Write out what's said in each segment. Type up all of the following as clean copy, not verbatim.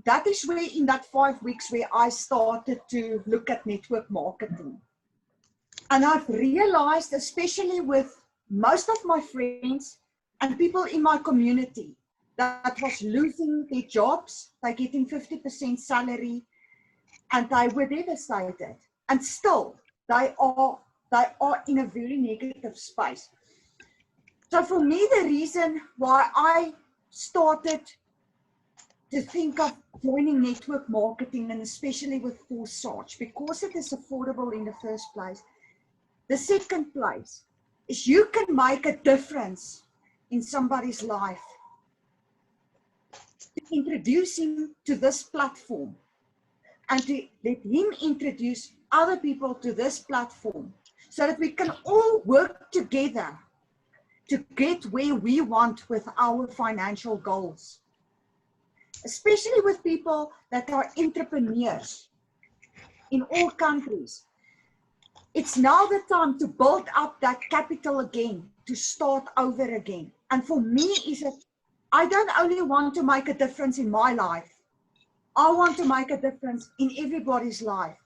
that is where in that 5 weeks where I started to look at network marketing. And I've realized, especially with most of my friends and people in my community that was losing their jobs, they're getting 50% salary, and they were devastated. And still, they are in a very negative space. So for me, the reason why I started to think of joining network marketing, and especially with Forsage, because it is affordable in the first place. The second place is you can make a difference in somebody's life. To introduce him to this platform and to let him introduce other people to this platform so that we can all work together to get where we want with our financial goals. Especially with people that are entrepreneurs in all countries. It's now the time to build up that capital again, to start over again. And for me, is that I don't only want to make a difference in my life. I want to make a difference in everybody's life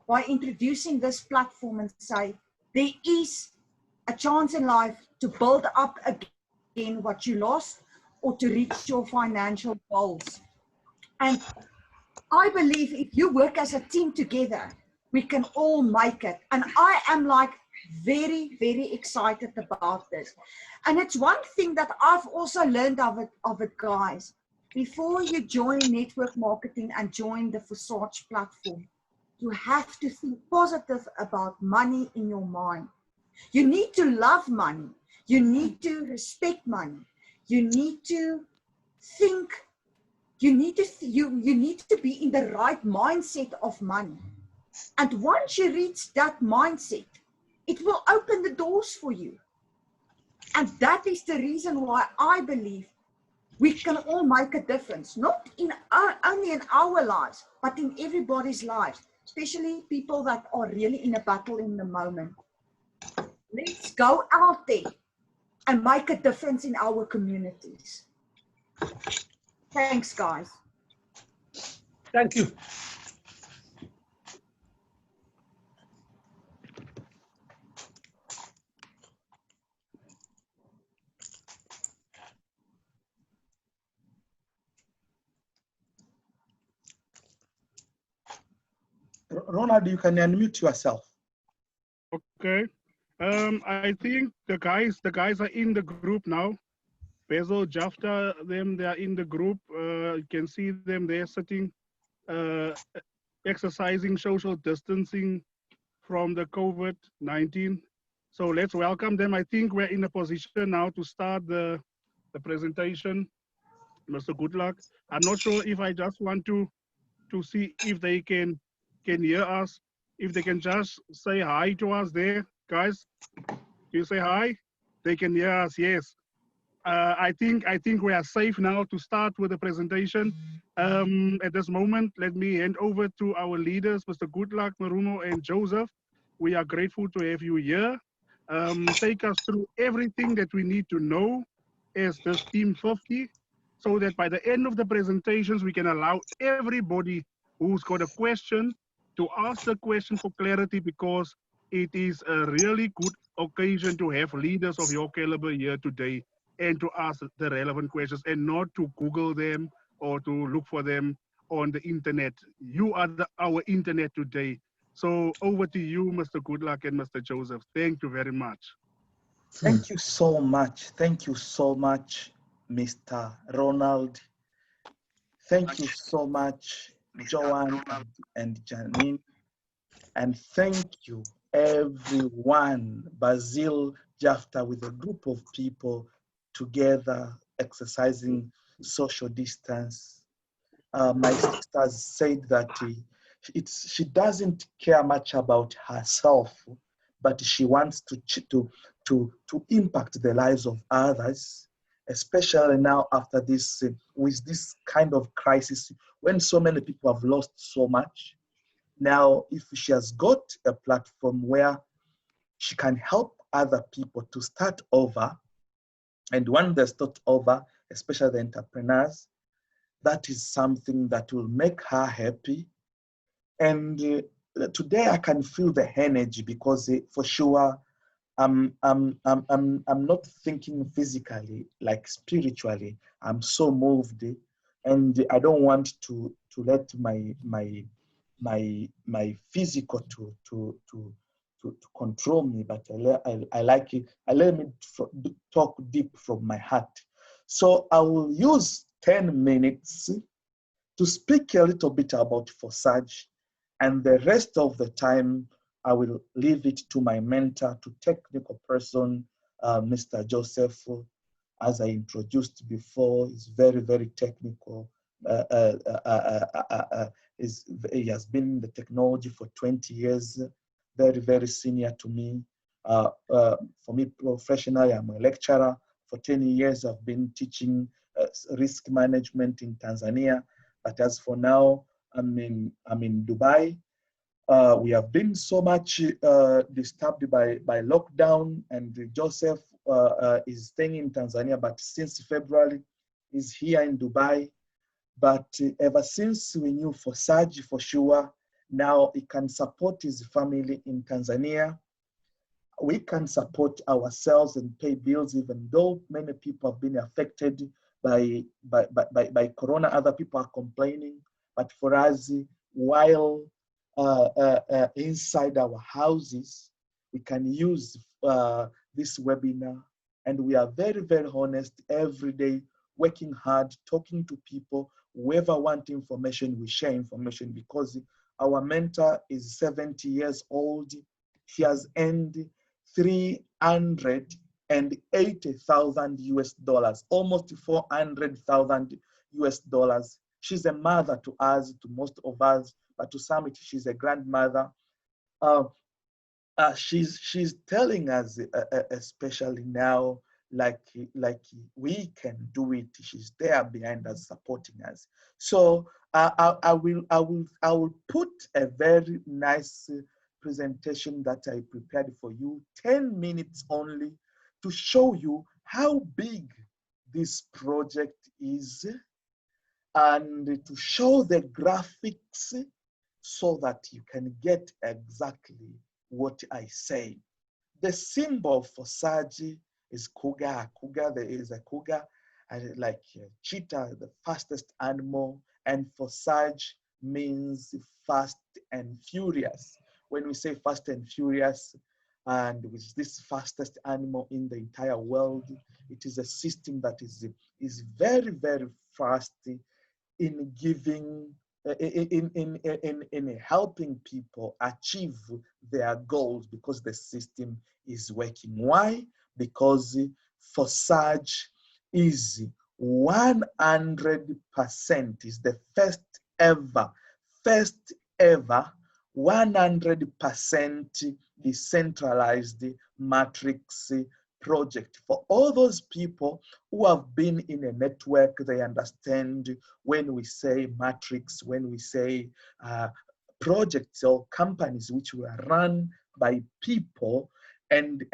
by introducing this platform and say, there is a chance in life to build up again what you lost or to reach your financial goals. And I believe if you work as a team together, we can all make it. And I am like very, very excited about this. And it's one thing that I've also learned of it, guys. Before you join network marketing and join the Forsage platform, you have to think positive about money in your mind. You need to love money. You need to respect money. You need to think, you need to be in the right mindset of money. And once you reach that mindset, it will open the doors for you. And that is the reason why I believe we can all make a difference, not only in our lives, but in everybody's lives, especially people that are really in a battle in the moment. Let's go out there and make a difference in our communities. Thanks, guys. Thank you. Ronald, you can unmute yourself. Okay. I think the guys are in the group now. Bezel, Jafta, they are in the group. You can see them there sitting, exercising social distancing from the COVID-19. So let's welcome them. I think we're in a position now to start the presentation. Mr. Goodluck, I'm not sure if I just want to see if they can hear us, if they can just say hi to us there, guys. You say hi? They can hear us, yes. I think we are safe now to start with the presentation. At this moment, let me hand over to our leaders, Mr. Goodluck, Marumo, and Joseph. We are grateful to have you here. Take us through everything that we need to know as this Team 50, so that by the end of the presentations, we can allow everybody who's got a question to ask the question for clarity, because it is a really good occasion to have leaders of your caliber here today and to ask the relevant questions and not to Google them or to look for them on the internet. You are our internet today. So over to you, Mr. Goodluck and Mr. Joseph. Thank you very much. Thank you so much. Thank you so much, Mr. Ronald. Thank you so much, Joanne and Janine. And thank you, everyone, Basil, Jafta, with a group of people together exercising social distance. My sister said that she doesn't care much about herself, but she wants to impact the lives of others, especially now after this, with this kind of crisis, when so many people have lost so much. Now, if she has got a platform where she can help other people to start over, and when they start over, especially the entrepreneurs, that is something that will make her happy. And today I can feel the energy because for sure I'm not thinking physically, like spiritually. I'm so moved, and I don't want to let my physical to control me, but I like it. I let me talk deep from my heart. So I will use 10 minutes to speak a little bit about Forsage, and the rest of the time I will leave it to my mentor, to technical person, Mr. Joseph. As I introduced before, is very, very technical. He has been in the technology for 20 years, very, very senior to me. For me professionally, I'm a lecturer. For 10 years, I've been teaching risk management in Tanzania. But as for now, I'm in Dubai. We have been so much disturbed by lockdown, and Joseph is staying in Tanzania, but since February, is here in Dubai. But ever since we knew Forsage for sure, now he can support his family in Tanzania. We can support ourselves and pay bills, even though many people have been affected by Corona. Other people are complaining. But for us, while inside our houses, we can use this webinar. And we are very, very honest every day, working hard, talking to people. Whoever wants information, we share information, because our mentor is 70 years old. She has earned 380,000 US dollars, almost 400,000 US dollars. She's a mother to us, to most of us, but to some, she's a grandmother. She's telling us, especially now, like we can do it. She's there behind us, supporting us. So I will put a very nice presentation that I prepared for you, 10 minutes only, to show you how big this project is, and to show the graphics so that you can get exactly what I say. The symbol for Forsage is cougar. Cougar, there is a cougar, like a cheetah, the fastest animal, and Forsage means fast and furious. When we say fast and furious, and with this fastest animal in the entire world, it is a system that is very, very fast in giving, in helping people achieve their goals, because the system is working. Why? Because Forsage is 100%, is the first ever 100% decentralized matrix project. For all those people who have been in a network, they understand when we say matrix, when we say projects or companies which were run by people, and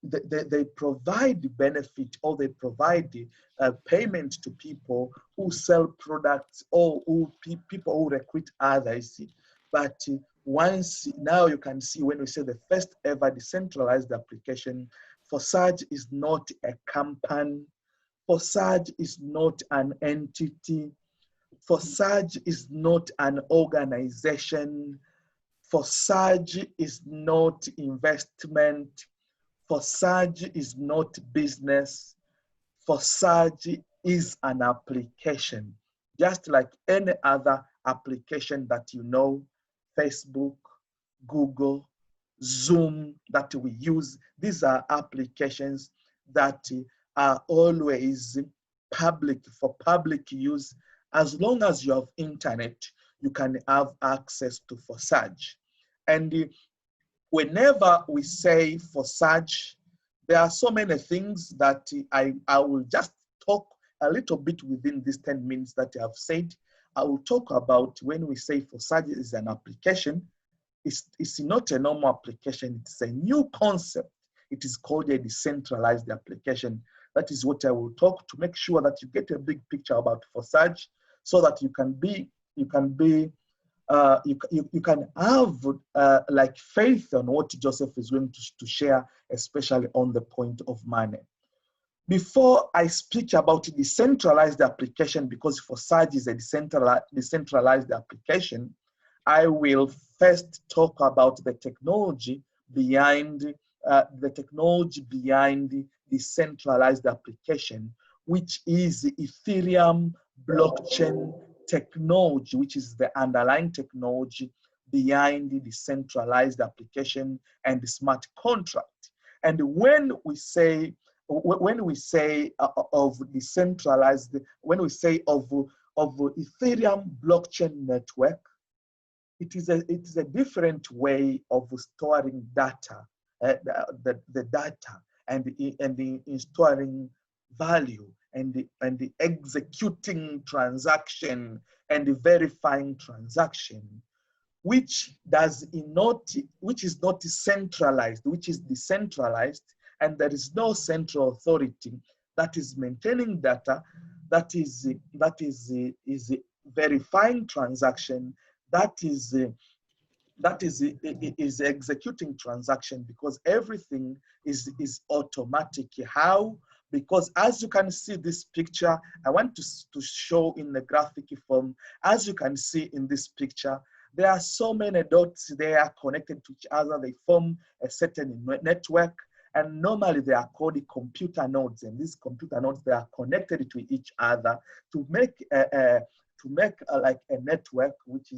they provide benefit, or they provide payment to people who sell products, or people who recruit others. But once now you can see, when we say the first ever decentralized application, Forsage is not a company. Forsage is not an entity. Forsage is not an organization. Forsage is not investment. Forsage is not business. Forsage is an application, just like any other application that you know, Facebook, Google, Zoom that we use. These are applications that are always public, for public use. As long as you have internet, you can have access to Forsage. And whenever we say Forsage, there are so many things that I will just talk a little bit within these 10 minutes that I have said. I will talk about, when we say Forsage is an application, it's not a normal application, it's a new concept. It is called a decentralized application. That is what I will talk to make sure that you get a big picture about Forsage, so that you can have like faith on what Joseph is going to share, especially on the point of money. Before I speak about decentralized application, because Forsage is a decentralized application, I will first talk about the technology behind decentralized application, which is Ethereum Blockchain Technology, which is the underlying technology behind the decentralized application and the smart contract. And when we say of decentralized, when we say of Ethereum blockchain network, it is a different way of storing data, the data, and in storing value, and the executing transaction and the verifying transaction, which is not centralized, which is decentralized, and there is no central authority that is maintaining data, that is verifying transaction, that is executing transaction, because everything is automatic. How? Because as you can see this picture, I want to show in the graphic form. As you can see in this picture, there are so many dots. They are connected to each other. They form a certain network, and normally they are called computer nodes. And these computer nodes, they are connected to each other to make like a network, which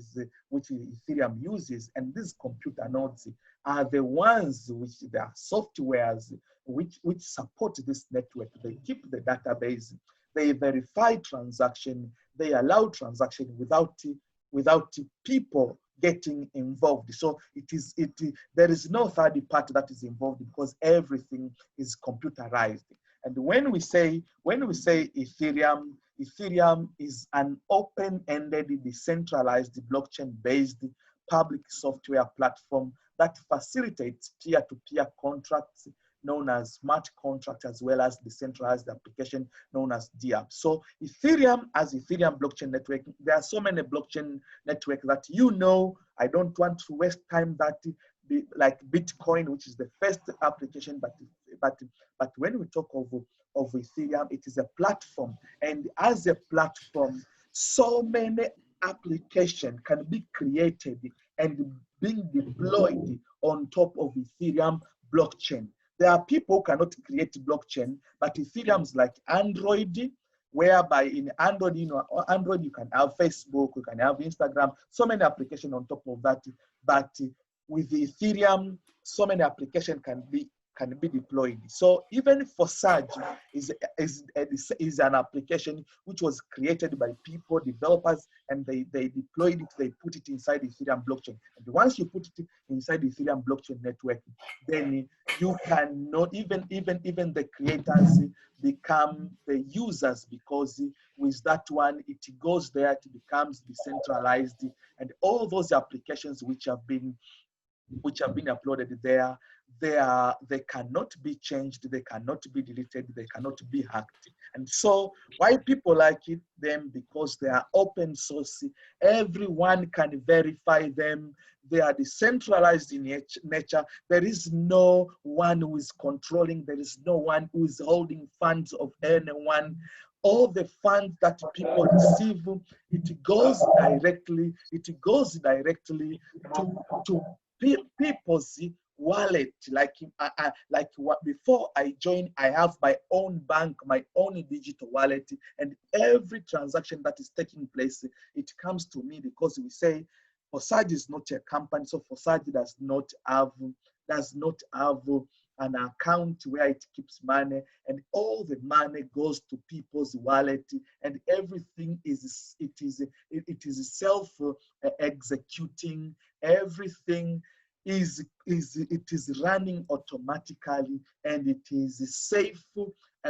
Ethereum uses. And these computer nodes are the ones which they are softwares which support this network. They keep the database, they verify transaction, they allow transaction without people getting involved. So there is no third party that is involved, because everything is computerized. And when we say Ethereum is an open-ended, decentralized, blockchain-based public software platform that facilitates peer-to-peer contracts known as smart contracts, as well as decentralized application known as DApp. So Ethereum, as Ethereum blockchain network, there are so many blockchain networks that I don't want to waste time that like Bitcoin, which is the first application, but when we talk of Ethereum, it is a platform, and as a platform, so many applications can be created and being deployed on top of Ethereum blockchain. There are people who cannot create blockchain, but Ethereum is like Android, whereby in Android, Android you can have Facebook, you can have Instagram, so many applications on top of that. But with Ethereum, so many applications can be deployed. So even Forsage is an application which was created by people, developers, and they deployed it, they put it inside Ethereum blockchain. And once you put it inside the Ethereum blockchain network, then you cannot, even the creators become the users, because with that one, it goes there, it becomes decentralized, and all those applications which have been uploaded there, they cannot be changed, they cannot be deleted, they cannot be hacked. And so why people like them? Because they are open source, everyone can verify them, they are decentralized in nature, there is no one who is controlling, there is no one who is holding funds of anyone. All the funds that people receive, it goes directly to people's wallet. Like before I join, I have my own bank, my own digital wallet, and every transaction that is taking place, it comes to me, because we say Forsage is not a company, so Forsage does not have an account where it keeps money, and all the money goes to people's wallet, and everything is self executing. Everything is running automatically, and it is safe,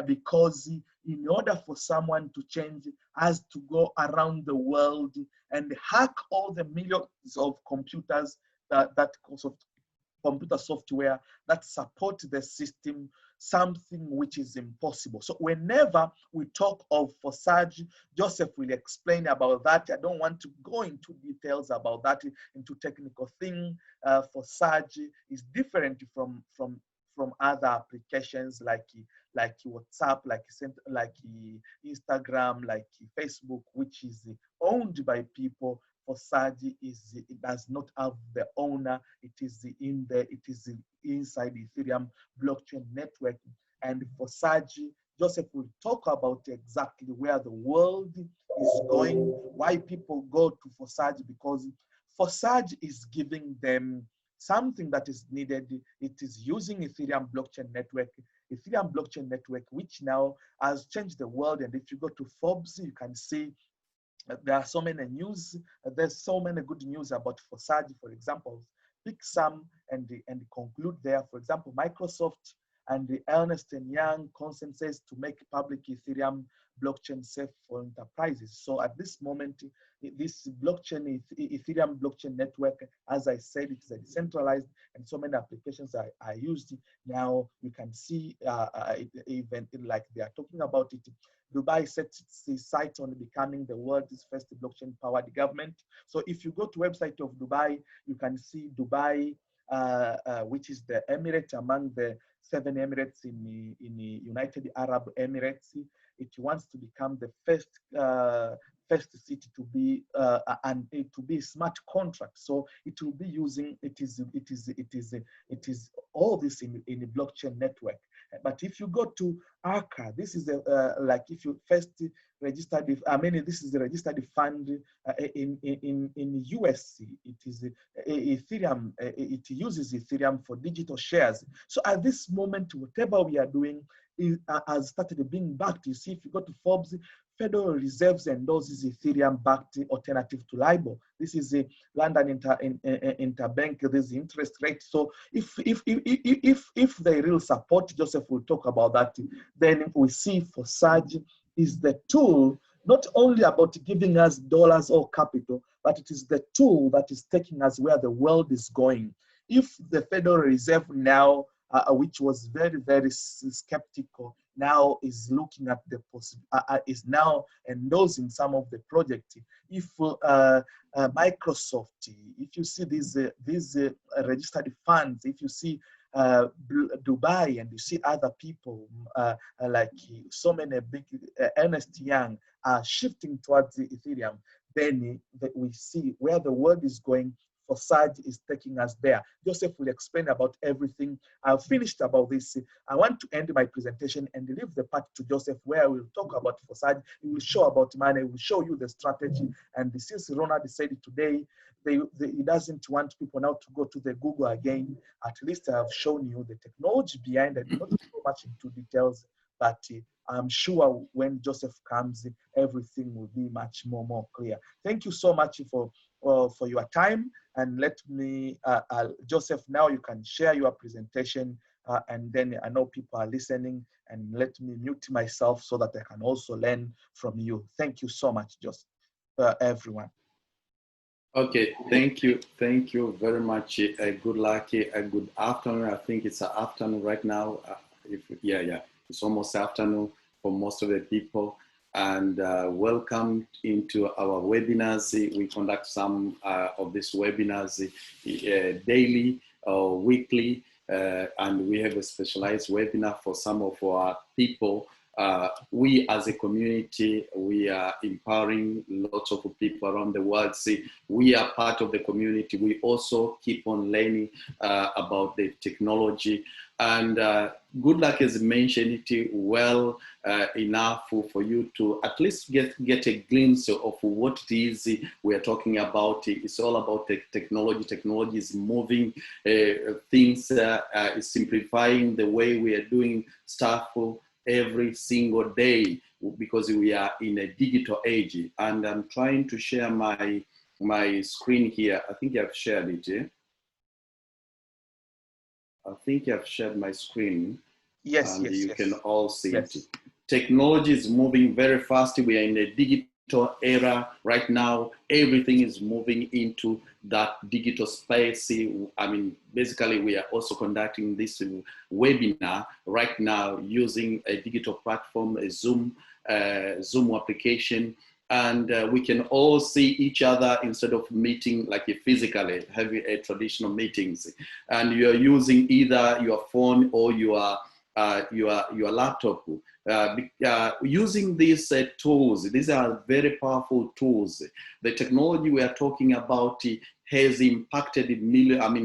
because in order for someone to change, has to go around the world and hack all the millions of computers, that computer software that support the system, something which is impossible. So whenever we talk of Forsage, Joseph will explain about that. I don't want to go into details about that, into technical thing. Forsage is different from other applications like WhatsApp, like Instagram, like Facebook, which is owned by people. Forsage it does not have the owner. It is inside the Ethereum blockchain network. And Forsage, Joseph will talk about exactly where the world is going, why people go to Forsage, because Forsage is giving them something that is needed. It is using Ethereum blockchain network, which now has changed the world. And if you go to Forbes, you can see there are so many news. There's so many good news about Forsage. For example, pick some and conclude there. For example, Microsoft and the Ernst & Young consensus to make public Ethereum blockchain safe for enterprises. So at this moment, this blockchain, Ethereum blockchain network, as I said, it is a decentralized, and so many applications are used. Now you can see even like they are talking about it. Dubai sets its sights on becoming the world's first blockchain-powered government. So if you go to website of Dubai, you can see Dubai, which is the emirate among the 7 emirates in the United Arab Emirates. It wants to become the first city to be smart contract. So it will be using it is all this in a blockchain network. But if you go to ARCA, this is like if you first registered, this is the registered fund in USC. It is Ethereum. It uses Ethereum for digital shares. So at this moment, whatever we are doing has started being backed. You see, if you go to Forbes, Federal Reserves endorses Ethereum-backed alternative to LIBOR. This is a London interbank. This interest rate. So if they really support, Joseph will talk about that. Then we see Forsage is the tool, not only about giving us dollars or capital, but it is the tool that is taking us where the world is going. If the Federal Reserve now, which was very, very skeptical, now is looking at the is now endorsing some of the projects. If Microsoft, if you see these registered funds, if you see Dubai and you see other people like so many big Ernst Young are shifting towards the Ethereum, then we see where the world is going. Forsage is taking us there. Joseph will explain about everything. I've finished about this. I want to end my presentation and leave the part to Joseph, where I will talk about Forsage. He will show about money. He will show you the strategy. And since Ronald said today, he doesn't want people now to go to the Google again. At least I have shown you the technology behind it, not so much into details, but I'm sure when Joseph comes, everything will be much more clear. Thank you so much for your time. And let me, Joseph, now you can share your presentation, and then I know people are listening, and let me mute myself so that I can also learn from you. Thank you so much, Joseph, everyone. Okay, thank you very much. Good luck, good afternoon. I think it's an afternoon right now. It's almost afternoon for most of the people. And welcome into our webinars. We conduct some of these webinars daily or weekly, and we have a specialized webinar for some of our people. We as a community, we are empowering lots of people around the world. See, we are part of the community. We also keep on learning about the technology. And Good Luck has mentioned it well enough for you to at least get a glimpse of what it is we are talking about. It's all about the technology. Technology is moving things, is simplifying the way we are doing stuff every single day, because we are in a digital age. And I'm trying to share my screen here. I think I've shared it. Yeah? I think I've shared my screen. Yes, and yes, you yes. can all see yes. it. Technology is moving very fast. We are in a digital era right now. Everything is moving into that digital space. I mean, basically, we are also conducting this webinar right now using a digital platform, a Zoom application. And we can all see each other instead of meeting like physically, having traditional meetings. And you're using either your phone or your laptop. Using these tools, these are very powerful tools. The technology we are talking about has impacted a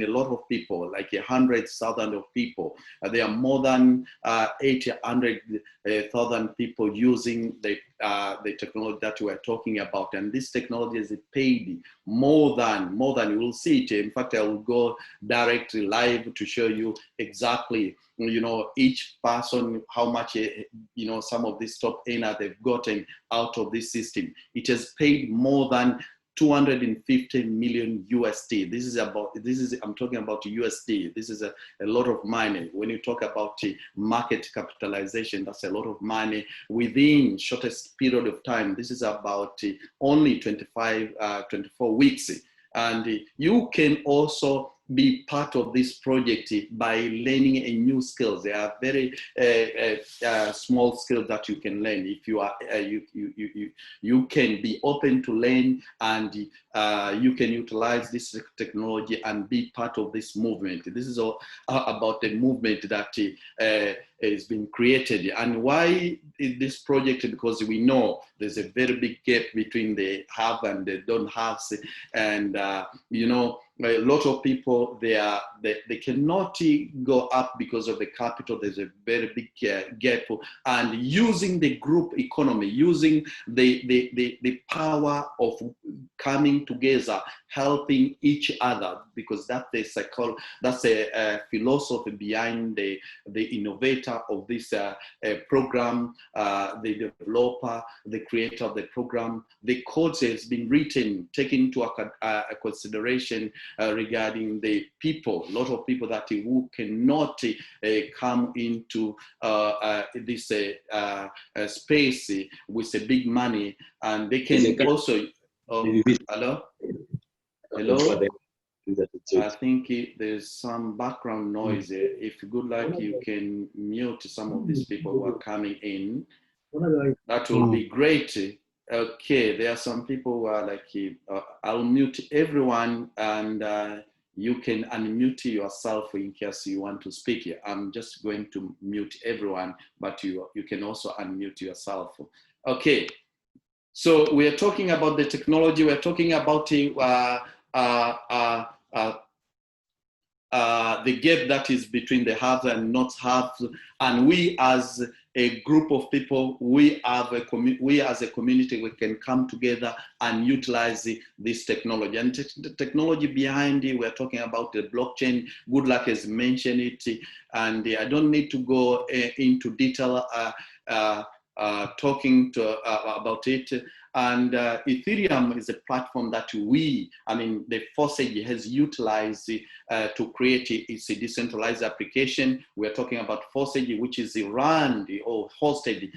lot of people, like 100,000 of people. There are more than 800,000 people using the technology that we are talking about. And this technology is paid more than, you will see it. In fact, I will go directly live to show you exactly, each person, how much, some of these top earners they've gotten out of this system. It has paid more than 250 million USD. I'm talking about USD. This is a lot of money. When you talk about market capitalization, that's a lot of money within shortest period of time. This is about only 24 weeks. And you can also be part of this project by learning a new skills. There are very small skills that you can learn. If you are, you can be open to learn, and you can utilize this technology and be part of this movement. This is all about the movement that is being created. And why is this project? Because we know there's a very big gap between the have and the don't have, and a lot of people they cannot go up because of the capital. There's a very big gap, and using the group economy, using the power of coming together, helping each other, because that's a philosophy behind the innovator of this program, the developer, the creator of the program. The code has been written, taking into consideration regarding the people, a lot of people that who cannot come into this space with a big money, and they can also. Hello. I think there's some background noise. If good luck, you can mute some of these people who are coming in. That will be great. Okay, there are some people who are like, I'll mute everyone, and you can unmute yourself in case you want to speak. I'm just going to mute everyone, but you can also unmute yourself. Okay, so we are talking about the technology. We're talking about the gap that is between the haves and not haves, and we as a group of people, we as a community, we can come together and utilize this technology. And the technology behind it, we're talking about the blockchain. Good luck has mentioned it, and I don't need to go into detail talking about it. And Ethereum is a platform that the Forsage has utilized to create its decentralized application. We're talking about Forsage, which is run or hosted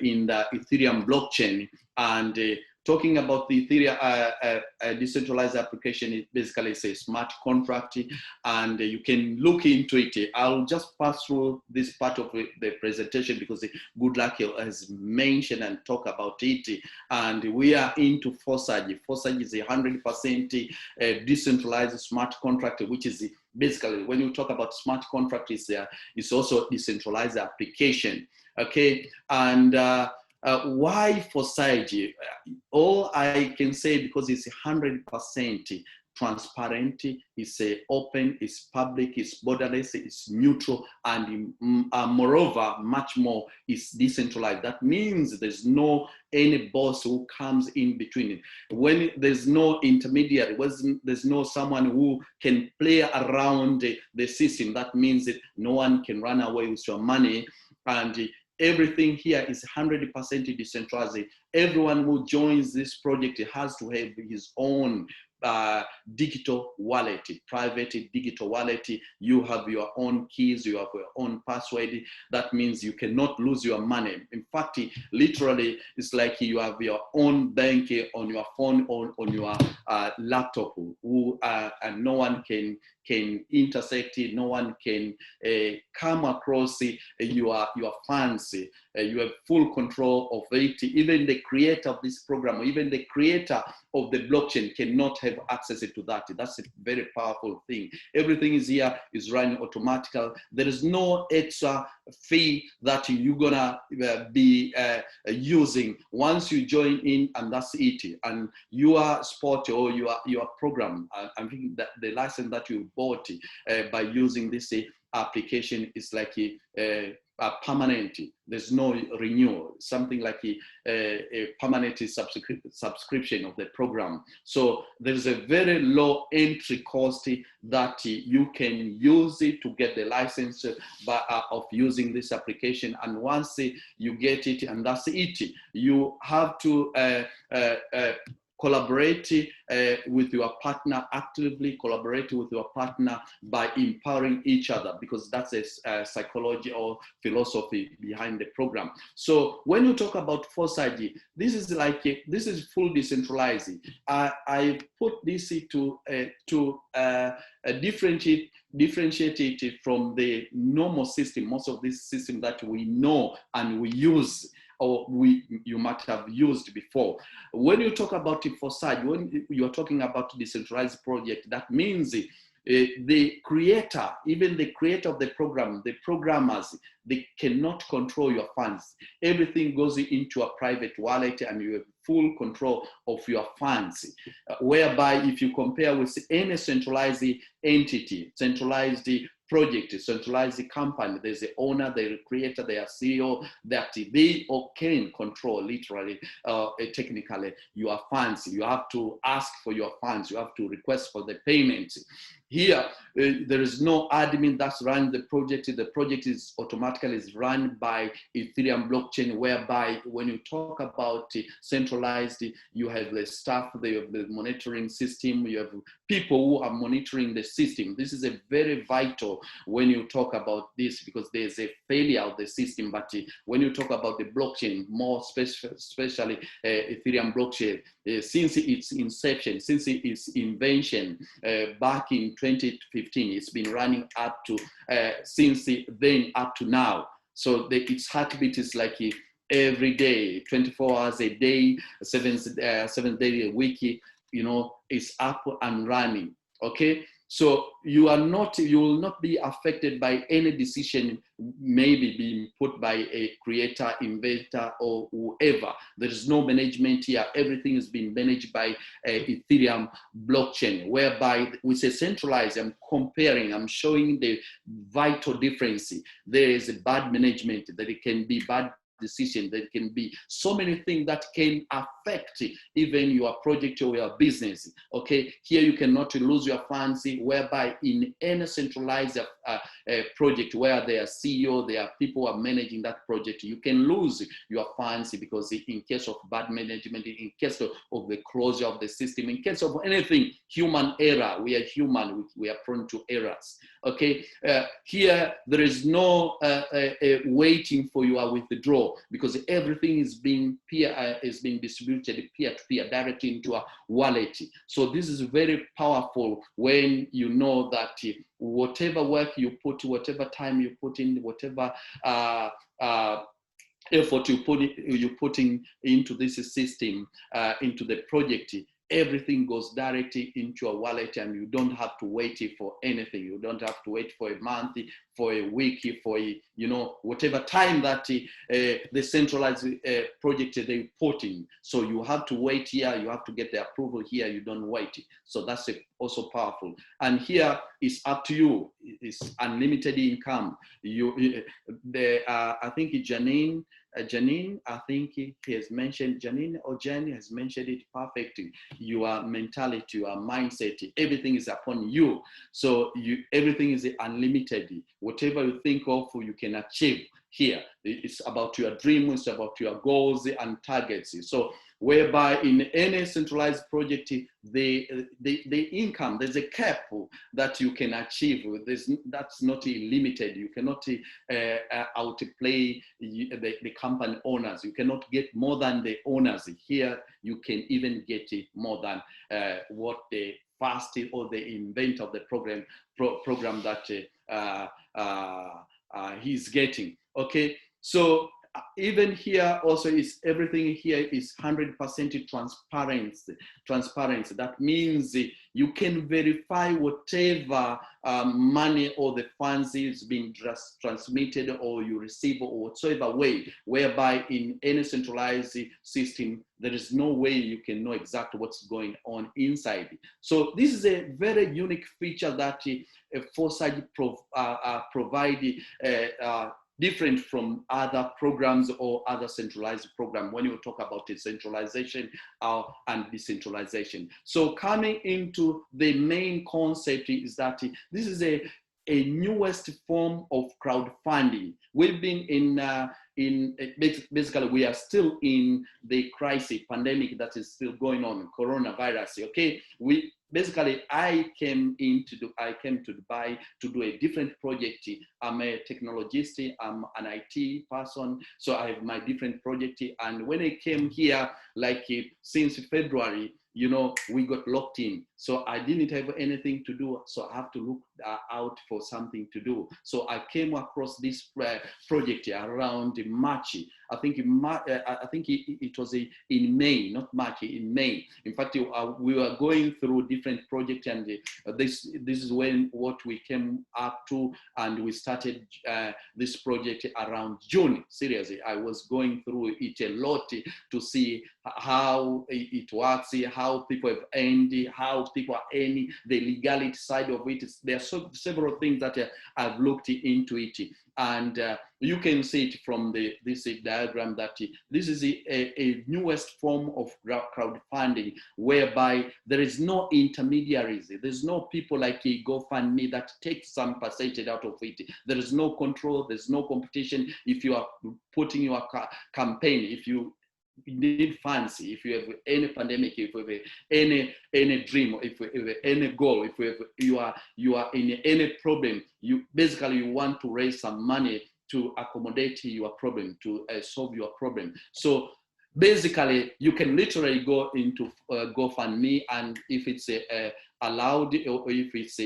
in the Ethereum blockchain. And talking about the Ethereum decentralized application, it basically is a smart contract, and you can look into it. I'll just pass through this part of the presentation because Good Luck has mentioned and talk about it. And we are into Forsage. Forsage is 100% decentralized smart contract, which is basically, when you talk about smart contract, it's also decentralized application. Okay, and why Forsage? All I can say, because it's 100% transparent, it's open, it's public, it's borderless, it's neutral, and moreover, much more, it's decentralized. That means there's no any boss who comes in between it. When there's no intermediary, there's no someone who can play around the system, that means that no one can run away with your money, and everything here is 100% decentralized. everyone who joins this project has to have his own digital wallet, private digital wallet. You have your own keys, you have your own password. That means you cannot lose your money. In fact, literally, it's like you have your own bank on your phone or on your laptop, and no one can intersect it, no one can come across your funds. You have full control of it. Even the creator of this program, even the creator of the blockchain cannot have access to that. That's a very powerful thing. Everything is here, is running automatically. There is no extra fee that you're gonna be using once you join in, and that's it. And your sport or your program, I think that the license that you bought by using this application is like a permanent. There's no renewal, something like a permanent subscription of the program. So there's a very low entry cost that you can use it to get the license of using this application. And once you get it, and that's it, you have to collaborate with your partner, actively collaborate with your partner by empowering each other, because that's a psychology or philosophy behind the program. So when you talk about Forsage, this is like this is full decentralized. I put this to differentiate it from the normal system, most of this system that we know and we use, or you might have used before. When you talk about it for Forsage, when you are talking about decentralized project, that means the creator, even the creator of the program, the programmers, they cannot control your funds. Everything goes into a private wallet and you have full control of your funds. Whereby if you compare with any centralized entity, centralized project, centralized company, there's the owner, the creator, their CEO, that they all can control literally, technically, your funds. You have to ask for your funds. You have to request for the payment. Here, there is no admin that's running the project. The project is automatically run by Ethereum blockchain, whereby when you talk about centralized, you have the staff, the monitoring system, you have people who are monitoring the system. This is a very vital when you talk about this, because there's a failure of the system. But when you talk about the blockchain, more especially Ethereum blockchain, since its inception, since its invention back in 2015, it's been running up to since then up to now. So its heartbeat is like every day, 24 hours a day, 7 days a week, you know, it's up and running. Okay, so you will not be affected by any decision maybe being put by a creator, inventor, or whoever. There is no management here. Everything is being managed by Ethereum blockchain, whereby we say centralized. I'm showing the vital difference. There is a bad management, that it can be bad decision, there can be so many things that can affect even your project or your business. Okay, here you cannot lose your funds, whereby in any centralized project where there are CEO, there are people who are managing that project, you can lose your funds, because in case of bad management, in case of the closure of the system, in case of anything, human error, we are human, we are prone to errors. Okay, here there is no waiting for your withdrawal, because everything is being distributed peer-to-peer directly into a wallet. So this is very powerful when you know that whatever work you put, whatever time you put in, whatever effort you're putting into this system, into the project, everything goes directly into a wallet, and you don't have to wait for anything. You don't have to wait for a month, for a week, for whatever time that the centralized project they put in. So you have to wait here. You have to get the approval here. You don't wait. So that's also powerful. And here it's up to you. It's unlimited income. I think Janine, I think he has mentioned, Janine or Jenny has mentioned it perfectly. Your mentality, your mindset, everything is upon you. So everything is unlimited. Whatever you think of, you can achieve. here. It's about your dream, it's about your goals and targets. So whereby in any centralized project, the income, there's a cap that you can achieve. That's not limited. You cannot outplay the company owners. You cannot get more than the owners. Here, you can even get more than what the first or the inventor of the program that he's getting. Okay, so even here also is everything here is 100% transparency. That means you can verify whatever money or the funds is being transmitted or you receive or whatsoever way, whereby in any centralized system, there is no way you can know exactly what's going on inside. So this is a very unique feature that Forsage provide different from other programs or other centralized programs when you talk about decentralization and decentralization. So coming into the main concept is that this is a newest form of crowdfunding. We've been basically we are still in the crisis pandemic that is still going on, coronavirus. Okay, I came to Dubai to do a different project. I'm a technologist, I'm an IT person, so I have my different project. And when I came here, like since February, you know, we got locked in. So I didn't have anything to do. So I have to look out for something to do. So I came across this project around March. I think it was in May, not March, in May. In fact, we were going through different projects, and this is what we came up to, and we started this project around June. Seriously, I was going through it a lot to see how it works, how people have earned, how people are earning, the legality side of it. There are several things that I've looked into it. And you can see it from this diagram that this is a newest form of crowdfunding, whereby there is no intermediaries. There's no people like a GoFundMe that takes some percentage out of it. There is no control. There's no competition. If you are putting your campaign, if you need funds, if you have any pandemic, if you have any dream, if you have any goal, if you are in any problem, you want to raise some money to accommodate your problem, to solve your problem. So basically, you can literally go into GoFundMe, and if it's allowed, or if it's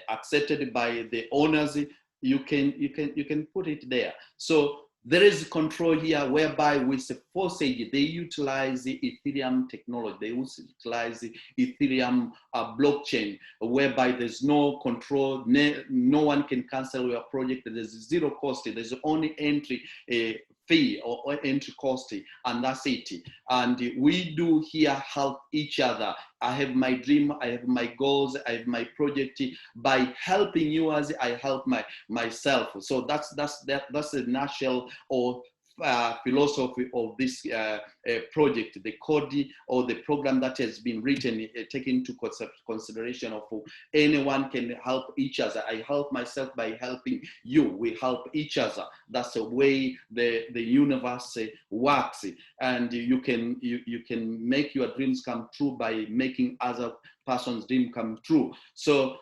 accepted by the owners, you can put it there. So there is control here, whereby with Forsage, they utilize the Ethereum technology. They utilize the Ethereum blockchain, whereby there's no control. No one can cancel your project. There's zero cost. There's only entry fee or entry cost, and that's it. And we do here help each other. I have my dream, I have my goals, I have my project. By helping you, as I help myself. So that's the nutshell or philosophy of this project, the code or the program that has been written, taken into consideration of anyone can help each other. I help myself by helping you. We help each other. That's the way the universe works. And you can make your dreams come true by making other person's dream come true. So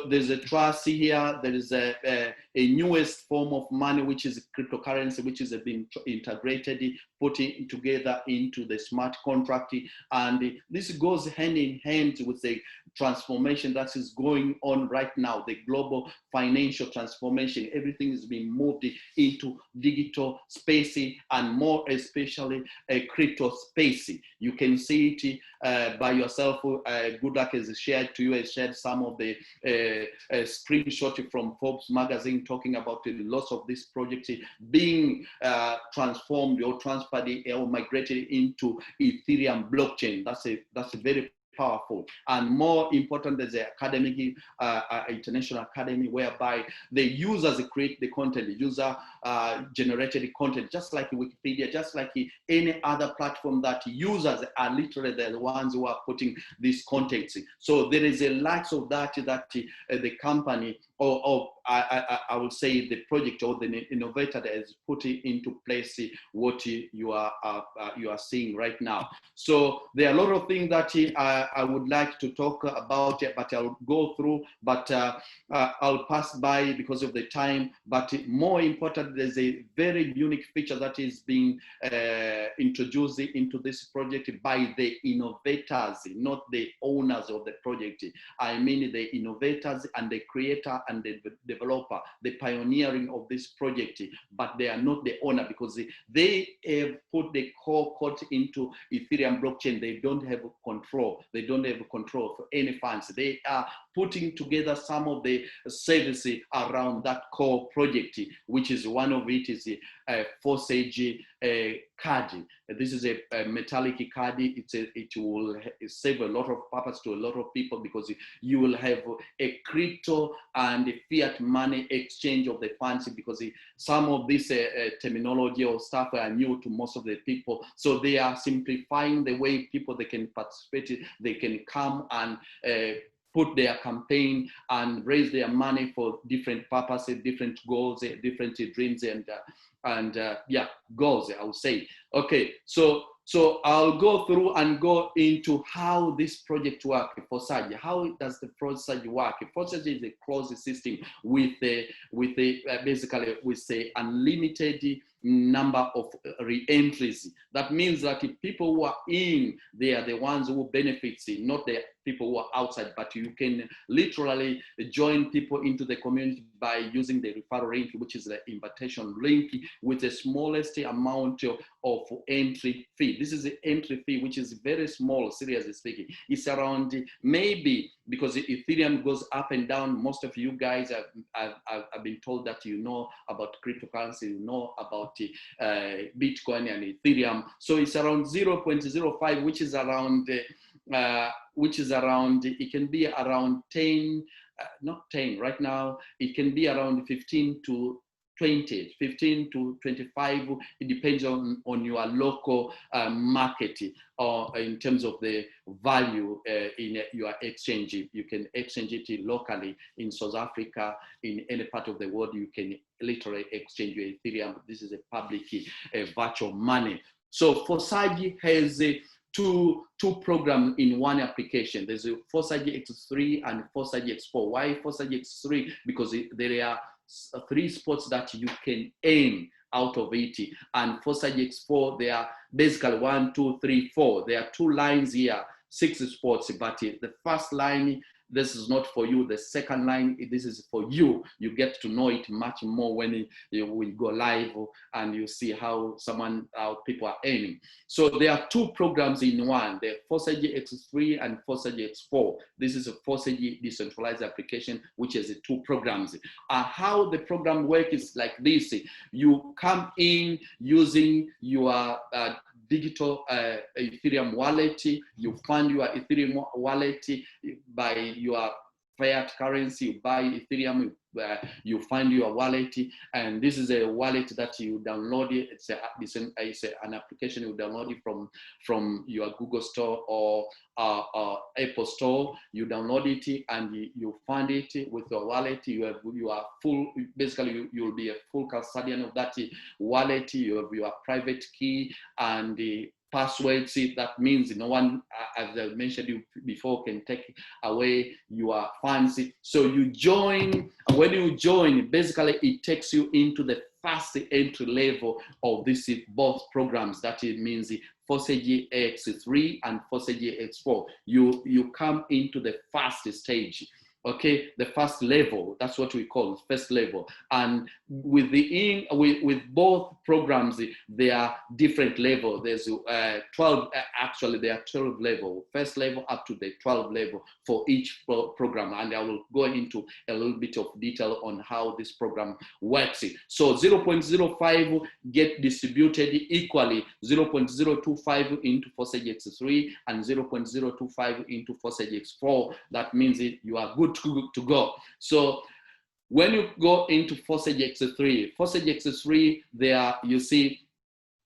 there's a trust here. There is a newest form of money, which is cryptocurrency, which is being integrated, putting together into the smart contract. And this goes hand in hand with the transformation that is going on right now, the global financial transformation. Everything is being moved into digital space, and more especially a crypto space. You can see it by yourself. Good luck has shared to you, has shared some of the screenshot from Forbes magazine talking about the loss of this project being transformed or transferred or migrated into Ethereum blockchain. That's a very powerful. And more important, there's an academic, international academy, whereby the users create the content, the user generated content, just like Wikipedia, just like any other platform, that users are literally the ones who are putting these contents. So there is a lack of that the company or I would say the project or the innovator that has put it into place what you are seeing right now. So there are a lot of things that I would like to talk about, but I'll go through, but I'll pass by because of the time. But more important, there's a very unique feature that is being introduced into this project by the innovators, not the owners of the project. I mean the innovators and the creator and the developer, the pioneering of this project, but they are not the owner because they have put the core code into Ethereum blockchain. They don't have control. They don't have control for any funds. They are putting together some of the services around that core project, which is one of it is Forsage card. This is a metallic card. It will save a lot of purpose to a lot of people because you will have a crypto and fiat money exchange of the funds, because some of this terminology or stuff are new to most of the people. So they are simplifying the way people they can participate. They can come and put their campaign and raise their money for different purposes, different goals, different dreams, and yeah, goals, I would say. Okay, so I'll go through and go into how this project works. Forsage, how does the Forsage work? Forsage is a closed system with basically with a unlimited number of re-entries. That means that if people who are in, they are the ones who benefit, not the people who are outside, but you can literally join people into the community by using the referral link, which is the invitation link, with the smallest amount of entry fee. This is the entry fee, which is very small, seriously speaking. It's around, maybe, because Ethereum goes up and down. Most of you guys have been told that you know about cryptocurrency, you know about Bitcoin and Ethereum. So it's around 0.05, which is around it can be around 10, not 10 right now, it can be around 15 to 20, 15 to 25. It depends on your local market, or in terms of the value in your exchange. You can exchange it locally in South Africa, in any part of the world. You can literally exchange your Ethereum. This is a public virtual money. So Forsage has two programs in one application. There's a Forsage X3 and Forsage X4. Why Forsage X3? Because there are 3 spots that you can aim out of it. And Forsage X4, there are basically 1, 2, 3, 4. There are 2 lines here, 6 spots, but the first line, this is not for you. The second line, this is for you. You get to know it much more when you will go live and you see how people are aiming. So there are 2 programs in one, the Forsage X3 and Forsage X4. This is a Forsage Decentralized Application, which has 2 programs. How the program works is like this. You come in using your digital Ethereum wallet. You fund your Ethereum wallet by your fiat currency. You buy Ethereum, you find your wallet, and this is a wallet that you download. It's an application you download it from your Google Store or Apple Store. You download it and you fund it with your wallet. You are full. Basically, you'll be a full custodian of that wallet. You have your private key and the passwords. That means no one, as I mentioned before, can take away your funds. So you join. When you join, basically it takes you into the first entry level of these both programs. That it means Forsage X3 and Forsage X4. You come into the first stage. Okay, the first level, that's what we call first level. And with both programs, there are different levels. There's 12, actually there are 12 levels, first level up to the 12 level for each program. And I will go into a little bit of detail on how this program works. So 0.05 get distributed equally, 0.025 into Forsage X3 and 0.025 into Forsage X4. That means you are good to go. So when you go into Forsage X3, there you see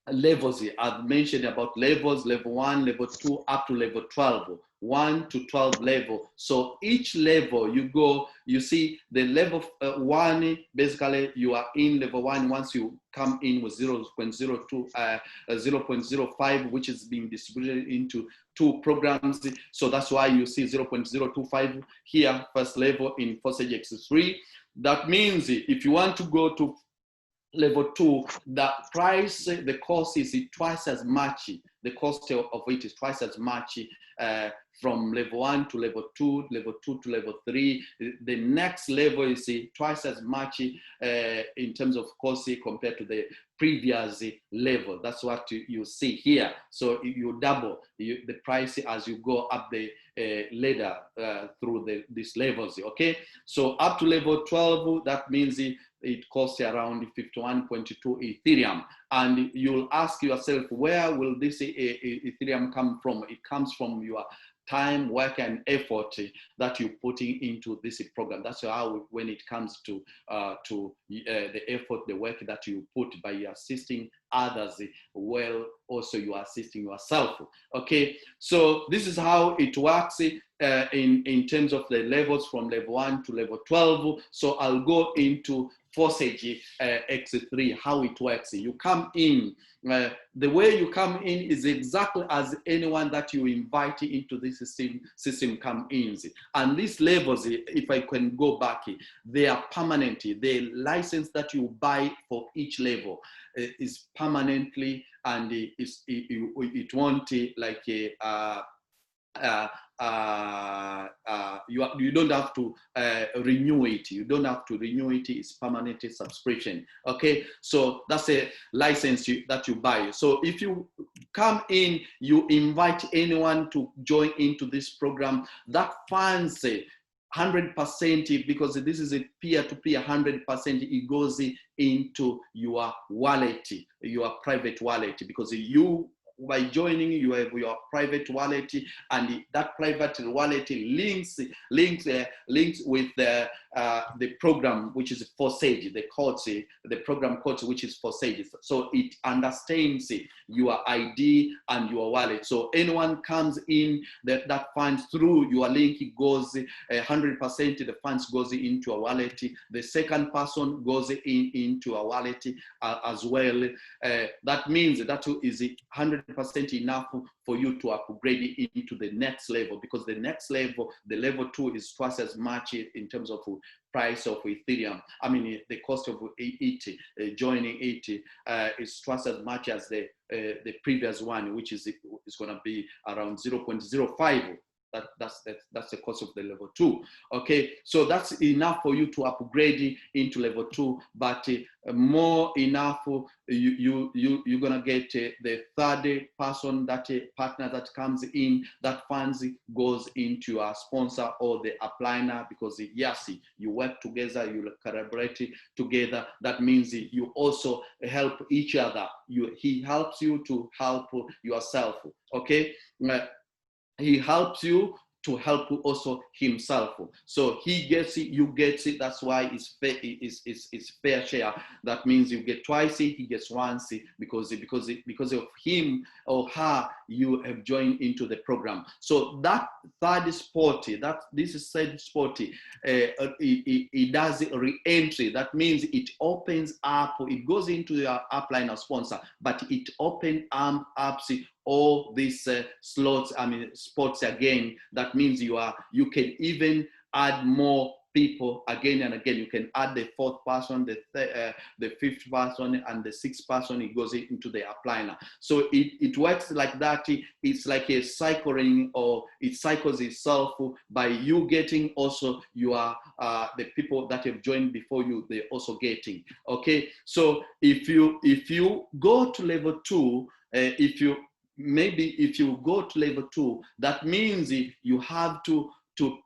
levels. I've mentioned about levels, level 1, level 2, up to level 12, 1 to 12 level. So each level you go, you see the level 1, basically you are in level 1 once you come in with 0.02, 0.05, which is being distributed into 2 programs. So that's why you see 0.025 here, first level in Forsage X3. That means if you want to go to level 2, the price, the cost is twice as much. The cost of it is twice as much from level 1 to level 2, level 2 to level 3. The next level is twice as much in terms of cost compared to the previous level. That's what you see here. So you double the price as you go up the ladder through these levels. Okay, so up to level 12, that means it costs around 51.2 Ethereum. And you'll ask yourself, where will this Ethereum come from? It comes from your time, work, and effort that you're putting into this program. That's how, when it comes to the effort, the work that you put by assisting others, well, also you are assisting yourself. Okay, so this is how it works in terms of the levels from level 1 to level 12. So I'll go into Forsage X3, how it works. You come in, the way you come in is exactly as anyone that you invite into this system come in. And these levels, if I can go back, they are permanent. The license that you buy for each level is permanently, and it won't like you don't have to renew it. You don't have to renew it. It's permanent subscription. Okay, so that's a license that you buy. So if you come in, you invite anyone to join into this program, that funds 100%, because this is a peer-to-peer, 100%, it goes into your wallet, your private wallet, because you, by joining, you have your private wallet, and that private wallet links with the program, which is Forsage, the codes, the program codes, which is Forsage. So it understands your ID and your wallet. So anyone comes in that funds through your link, it goes 100%. The funds goes into a wallet. The second person goes into a wallet as well. That means that is 100% enough for you to upgrade into the next level, because the next level, the level 2, is twice as much in terms of price of Ethereum. I mean, the cost of it, joining it, is twice as much as the previous one, which is going to be around 0.05. That's the cost of the level 2. Okay, so that's enough for you to upgrade into level 2, but more enough, you're gonna get the third person, that partner that comes in, that funds goes into your sponsor or the upline, because yes, you work together, you collaborate together. That means you also help each other. He helps you to help yourself. Okay. He helps you to help also himself. So he gets it, you get it. That's why it's fair share. That means you get twice, he gets once, because of him or her, you have joined into the program. So that third spot, this is third spot, it does re-entry. That means it opens up, it goes into your upline or sponsor, but it opens up all these slots, spots again. That means you can even add more people again and again. You can add the fourth person, the fifth person, and the sixth person. It goes into the upline. So it works like that. It's like a cycling, or it cycles itself by you getting also your the people that have joined before you, they're also getting. Okay, so if you go to level 2, if you go to level 2, that means you have to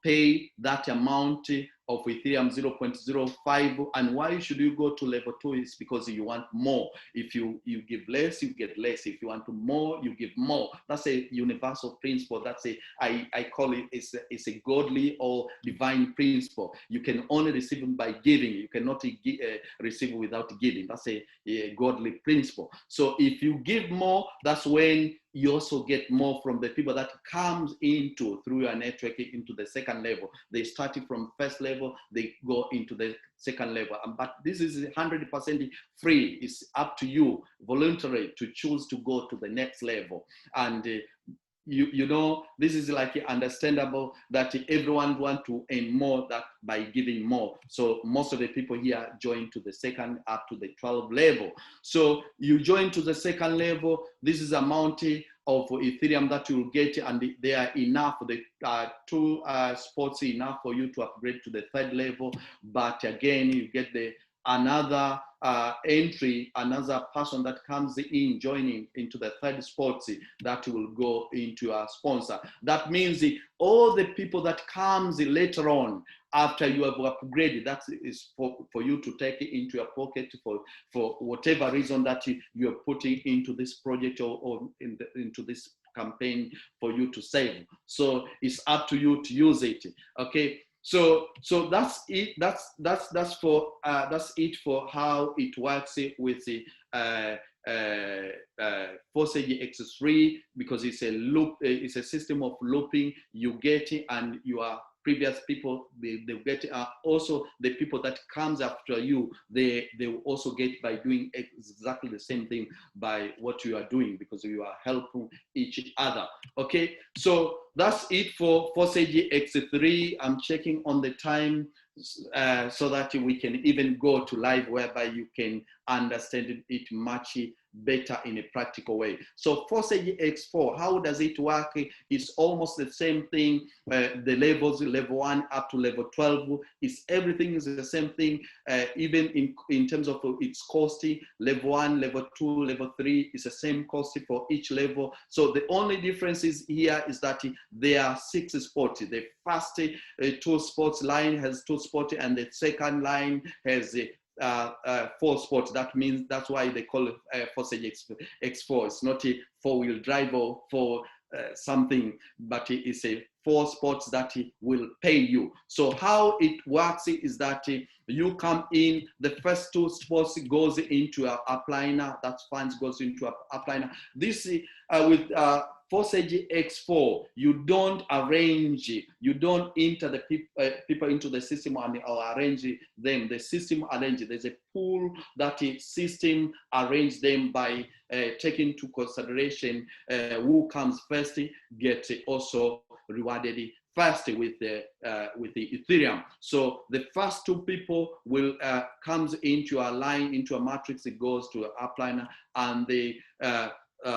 pay that amount of Ethereum 0.05. And why should you go to level 2 is because you want more. If you give less, you get less. If you want more, you give more. That's a universal principle. That's I call it, it's a godly or divine principle. You can only receive by giving. You cannot receive without giving. That's a godly principle. So if you give more, that's when you also get more from the people that comes into through your network into the second level. They started from first level, they go into the second level. But this is 100% free. It's up to you, voluntary, to choose to go to the next level. And you know, this is like understandable that everyone want to earn more that by giving more. So most of the people here join to the second up to the 12 level. So you join to the second level. This is amount of Ethereum that you will get, and they are enough. The 2 spots enough for you to upgrade to the third level. But again, you get another entry, another person that comes in joining into the third spot that will go into a sponsor. That means all the people that comes later on after you have upgraded, that is for you to take it into your pocket for whatever reason that you are putting into this project or into this campaign for you to save. So it's up to you to use it. Okay. So that's it. That's it for how it works with the Forsage X3, because it's a loop. It's a system of looping. You get it, and you are previous people, they get it. Also the people that comes after you, they will also get by doing exactly the same thing by what you are doing, because you are helping each other. Okay, so that's it for Forsage X3. I'm checking on the time so that we can even go to live, whereby you can understand it much better in a practical way. So Forsage X4, how does it work? It's almost the same thing. The levels, level 1 up to level 12, everything is the same thing. Even in terms of its cost, level 1, level 2, level 3 is the same cost for each level. So the only difference here is that there are 6 spots. The first 2 spots line has 2 spots, and the second line has 4 spots. That means that's why they call it Forsage X4. It's not a 4-wheel drive or for something, but it's a 4 spots that will pay you. So how it works is that you come in, the first 2 spots goes into a upliner. That funds goes into a upliner. This with Forsage X4, you don't arrange, you don't enter the people into the system and arrange them. The system arranges. There's a pool that the system arrange them by taking into consideration who comes first, get also rewarded first with the Ethereum. So the first 2 people will comes into a line, into a matrix. It goes to an upliner, and the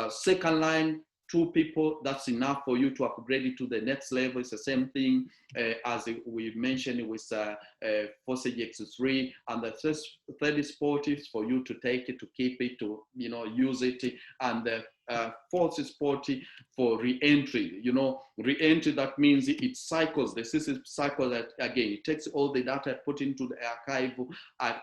second line, 2 people, that's enough for you to upgrade it to the next level. It's the same thing as we mentioned with Forsage X3, and the third spot is for you to take it, to keep it, to use it, and the 4th spot for re-entry. Re-entry, that means it cycles. The system cycles that again. It takes all the data, put into the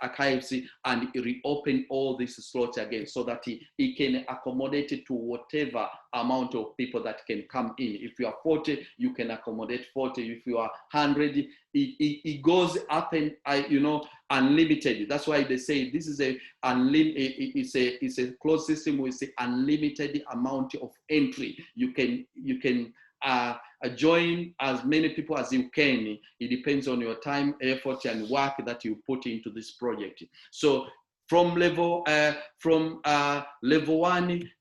archives, and it reopen all these slots again, so that it can accommodate it to whatever amount of people that can come in. If you are 40, you can accommodate 40. If you are 100, it goes up and unlimited. That's why they say this is it's a closed system with an unlimited amount of entry. You can join as many people as you can. It depends on your time, effort, and work that you put into this project. So from level 1,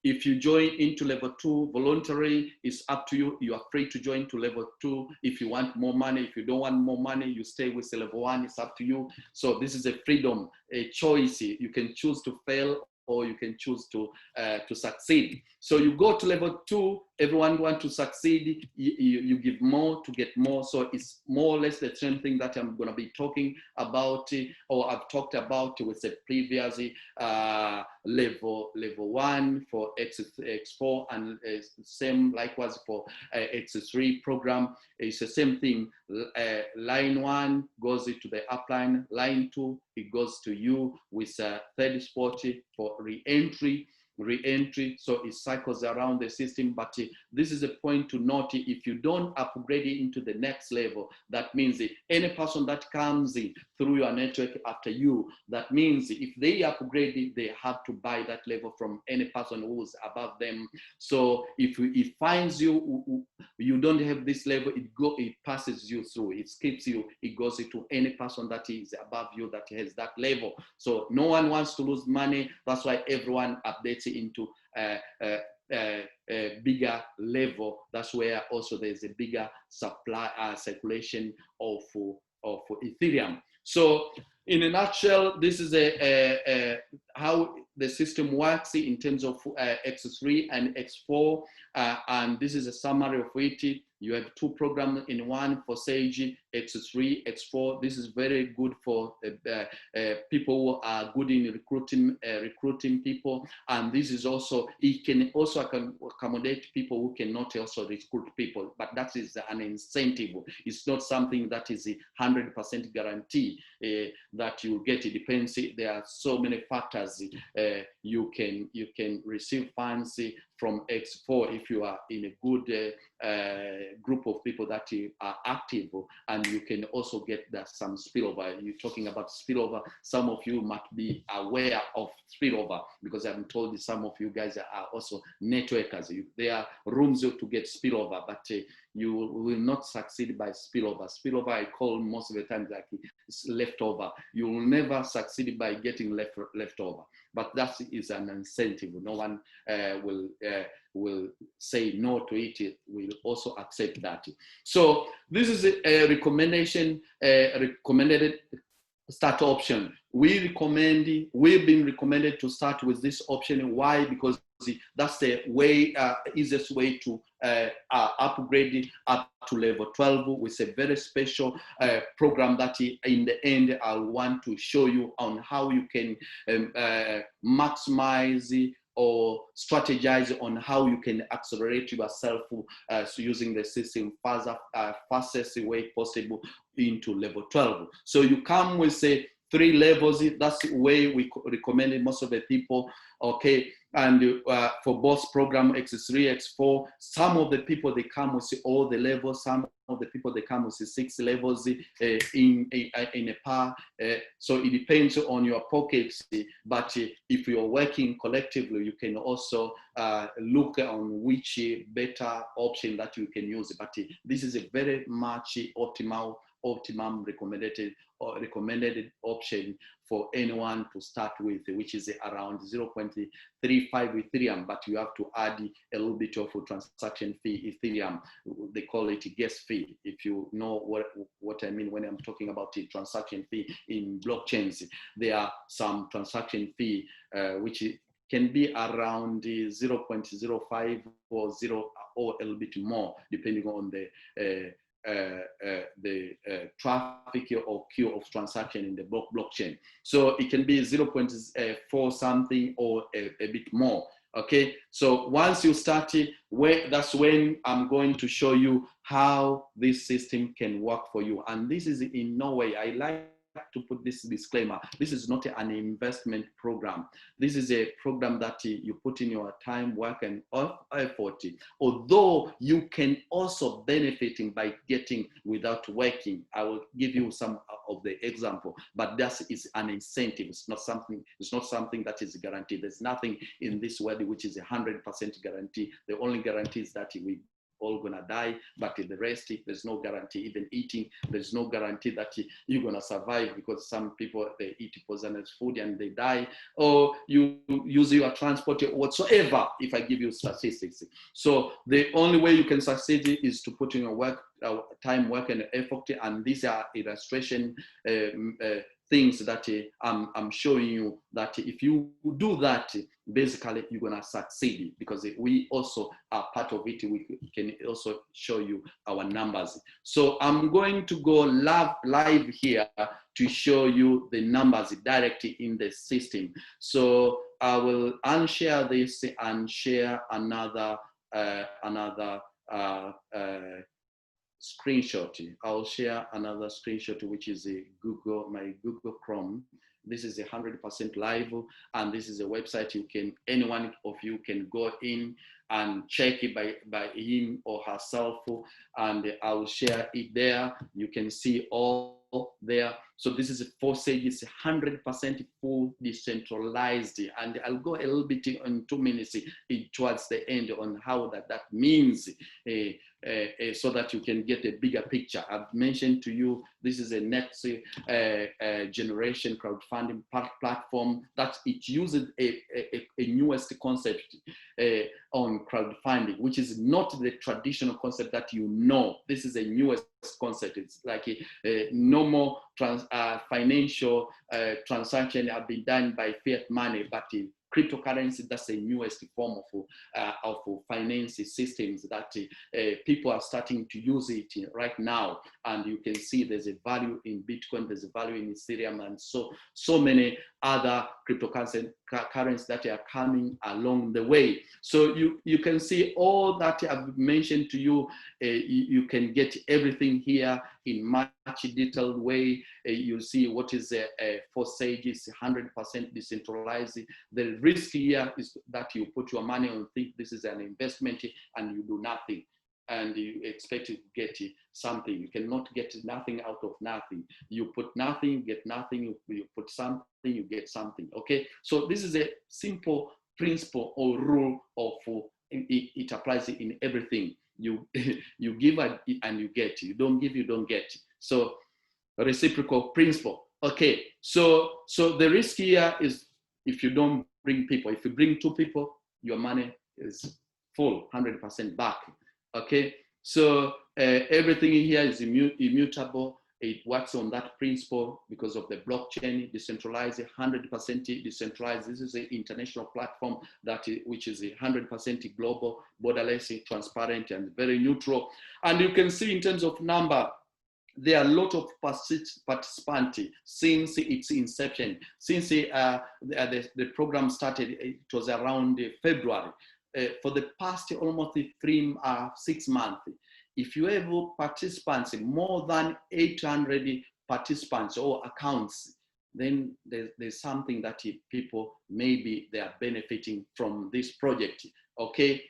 if you join into level 2 voluntary, it's up to you. You are free to join to level 2 if you want more money. If you don't want more money, you stay with level 1. It's up to you. So this is a freedom, a choice. You can choose to fail, or you can choose to succeed. So you go to level 2 everyone want to succeed, you give more to get more. So it's more or less the same thing that I'm going to be talking about, or I've talked about with the previous level 1 for X4, and same likewise for X3 program. It's the same thing. Line 1 goes to the upline, line 2 it goes to you with a third spot for re-entry, so it cycles around the system. But this is a point to note: if you don't upgrade it into the next level, that means any person that comes in through your network after you, that means if they upgrade it, they have to buy that level from any person who's above them. So if it finds you don't have this level, it passes you through, it skips you, it goes to any person that is above you that has that level. So no one wants to lose money. That's why everyone updates into a bigger level. That's where also there's a bigger supply circulation of Ethereum. So in a nutshell, this is how the system works in terms of X3 and X4, and this is a summary of it. You have two programs in one, Forsage X3, X4. This is very good for people who are good in recruiting people, and this is also, it can also accommodate people who cannot also recruit people, but that is an incentive. It's not something that is a 100% guarantee that you get. It depends. There are so many factors. You can receive funds from X4 if you are in a good group of people that are active, and you can also get some spillover. You're talking about spillover. Some of you might be aware of spillover because I'm told some of you guys are also networkers. There are rooms to get spillover, but you will not succeed by spillover. Spillover, I call most of the time like it's leftover. You will never succeed by getting leftover, but that is an incentive. No one will say no to it. Will also accept that. So this is a recommended start option. We've been recommended to start with this option. Why? Because that's the way, easiest way to upgrade up to level 12 with a very special program that in the end I want to show you on how you can maximize or strategize on how you can accelerate yourself using the system fastest way possible into level 12. So you come with 3 levels. That's the way we recommend most of the people. Okay, and for both program X3, X4, some of the people they come with all the levels. Some of the people they come with 6 levels in a par. So it depends on your pockets. But if you're working collectively, you can also look on which better option that you can use. But this is a very much optimum recommended option for anyone to start with, which is around 0.35 Ethereum, but you have to add a little bit of a transaction fee Ethereum. They call it gas fee. If you know what I mean when I'm talking about the transaction fee in blockchains, there are some transaction fee which can be around 0.05 or a little bit more, depending on the traffic or queue of transaction in the blockchain. So it can be 0.4 something or a bit more. Okay, so once you start it, that's when I'm going to show you how this system can work for you. And this is in no way, I like to put this disclaimer, this is not an investment program. This is a program that you put in your time, work, and effort. Although you can also benefiting by getting without working. I will give you some of the example, but that is an incentive. It's not something that is guaranteed. There's nothing in this world which is 100% guarantee. The only guarantee is that we all gonna die, but the rest, there's no guarantee. Even eating, there's no guarantee that you're gonna survive, because some people, they eat poisonous food and they die, or you use your transport whatsoever, if I give you statistics. So the only way you can succeed is to put in your work, time, work, and effort, and these are illustration things that I'm showing you that if you do that, basically you're gonna succeed, because we also are part of it. We can also show you our numbers. So I'm going to go live here to show you the numbers directly in the system. So I will unshare this and share another screenshot. I'll share another screenshot, which is my Google Chrome. This is 100% live, and this is a website any one of you can go in and check it by him or herself, and I'll share it there. You can see all there. So this is Forsage. It's 100% full decentralized, and I'll go a little bit in 2 minutes towards the end on how that means, so that you can get a bigger picture. I've mentioned to you, this is a next generation crowdfunding platform that it uses a newest concept on crowdfunding, which is not the traditional concept that you know. This is a newest concept. It's like no more financial transaction have been done by fiat money, but in cryptocurrency, that's the newest form of finance systems that people are starting to use it right now. And you can see there's a value in Bitcoin, there's a value in Ethereum, and so many other cryptocurrencies that are coming along the way. So you can see all that I've mentioned to you. You can get everything here in much detailed way. You'll see what is Forsage is 100% decentralized. The risk here is that you put your money on, think this is an investment, and you do nothing, and you expect to get something. You cannot get nothing out of nothing. You put nothing, you get nothing. You put something, you get something. Okay, so this is a simple principle or rule of it applies in everything. You give and you get. You don't give, you don't get. So reciprocal principle. Okay, so the risk here is if you don't bring people. If you bring 2 people, your money is full, 100% back. Okay, so everything here is immutable. It works on that principle because of the blockchain, decentralized, 100% decentralized. This is an international platform which is 100% global, borderless, transparent, and very neutral. And you can see in terms of number, there are a lot of participants since its inception. Since the program started, it was around February. For the past almost 6 months, if you have participants, more than 800 participants or accounts, then there's something that people, maybe they are benefiting from this project. Okay.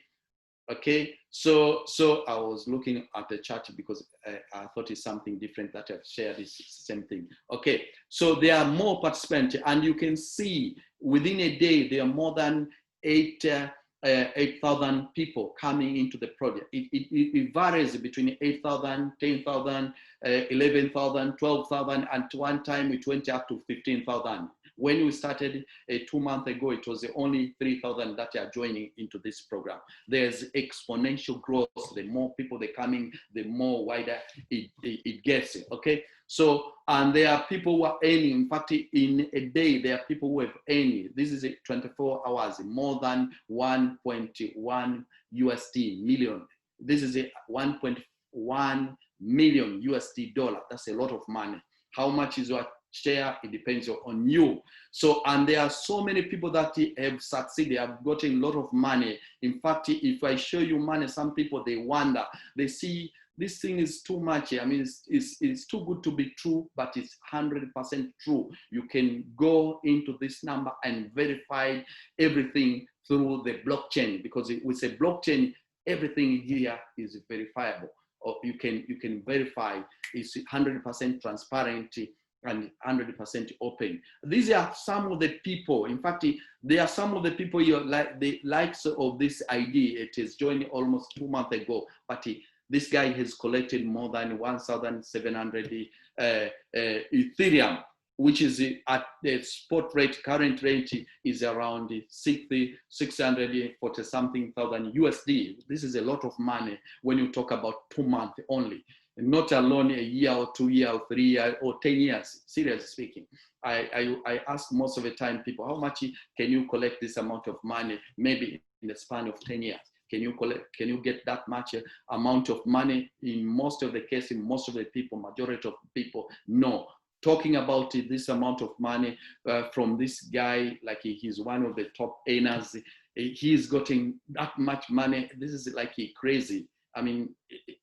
Okay, so I was looking at the chart because I thought it's something different that I've shared this same thing. Okay, so there are more participants, and you can see within a day there are more than 8,000 people coming into the project. It varies between 8,000, 10,000, 11,000, 12,000, and one time it went up to 15,000. When we started 2 months ago, it was only 3,000 that are joining into this program. There's exponential growth. The more people they're coming, the more wider it gets. Okay, so and there are people who are earning. In fact, in a day, there are people who have earned. This is 24 hours, more than 1.1 USD million. This is 1.1 million USD dollar. That's a lot of money. How much is your share? It depends on you. So, and there are so many people that have succeeded, have gotten a lot of money. In fact, if I show you money, some people, they wonder, they see this thing is too much. I mean, it's too good to be true, but it's 100% true. You can go into this number and verify everything through the blockchain, because with a blockchain, everything here is verifiable. Or you can verify it's 100% transparent and 100% open. These are some of the people. In fact, there are some of the people the likes of this idea. It is joined almost 2 months ago, but this guy has collected more than 1,700 Ethereum. which is at the spot rate, current rate is around 640 something thousand USD. This is a lot of money when you talk about 2 months only, not alone a year or 2 years or 3 years or 10 years, seriously speaking. I ask most of the time people, how much can you collect this amount of money, maybe in the span of 10 years? Can you get that much amount of money? In most of the cases, most of the people, majority of people, no. Talking about this amount of money from this guy, like he's one of the top earners, he's getting that much money. This is like crazy. I mean,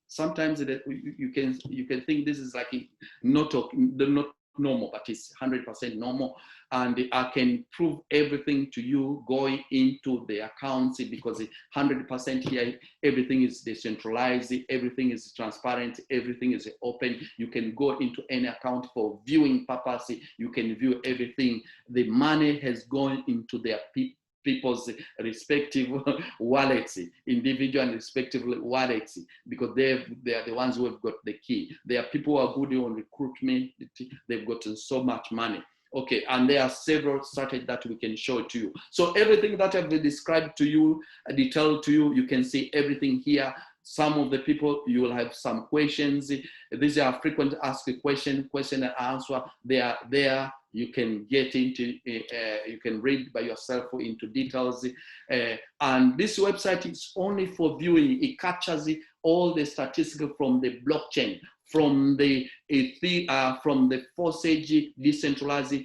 sometimes you can think this is like not normal, but it's 100% normal. And I can prove everything to you going into the accounts, because 100% here, everything is decentralized, everything is transparent, everything is open. You can go into any account for viewing purpose. You can view everything. The money has gone into their people's respective wallets, individual and respective wallets, because they are the ones who have got the key. There are people who are good on recruitment. They've gotten so much money. Okay, and there are several strategies that we can show to you. So everything that I've described to you, detailed to you, you can see everything here. Some of the people, you will have some questions. These are frequent asked question and answer. They are there. You can get into, you can read by yourself into details. And this website is only for viewing. It captures all the statistics from the blockchain, from the Forsage Decentralized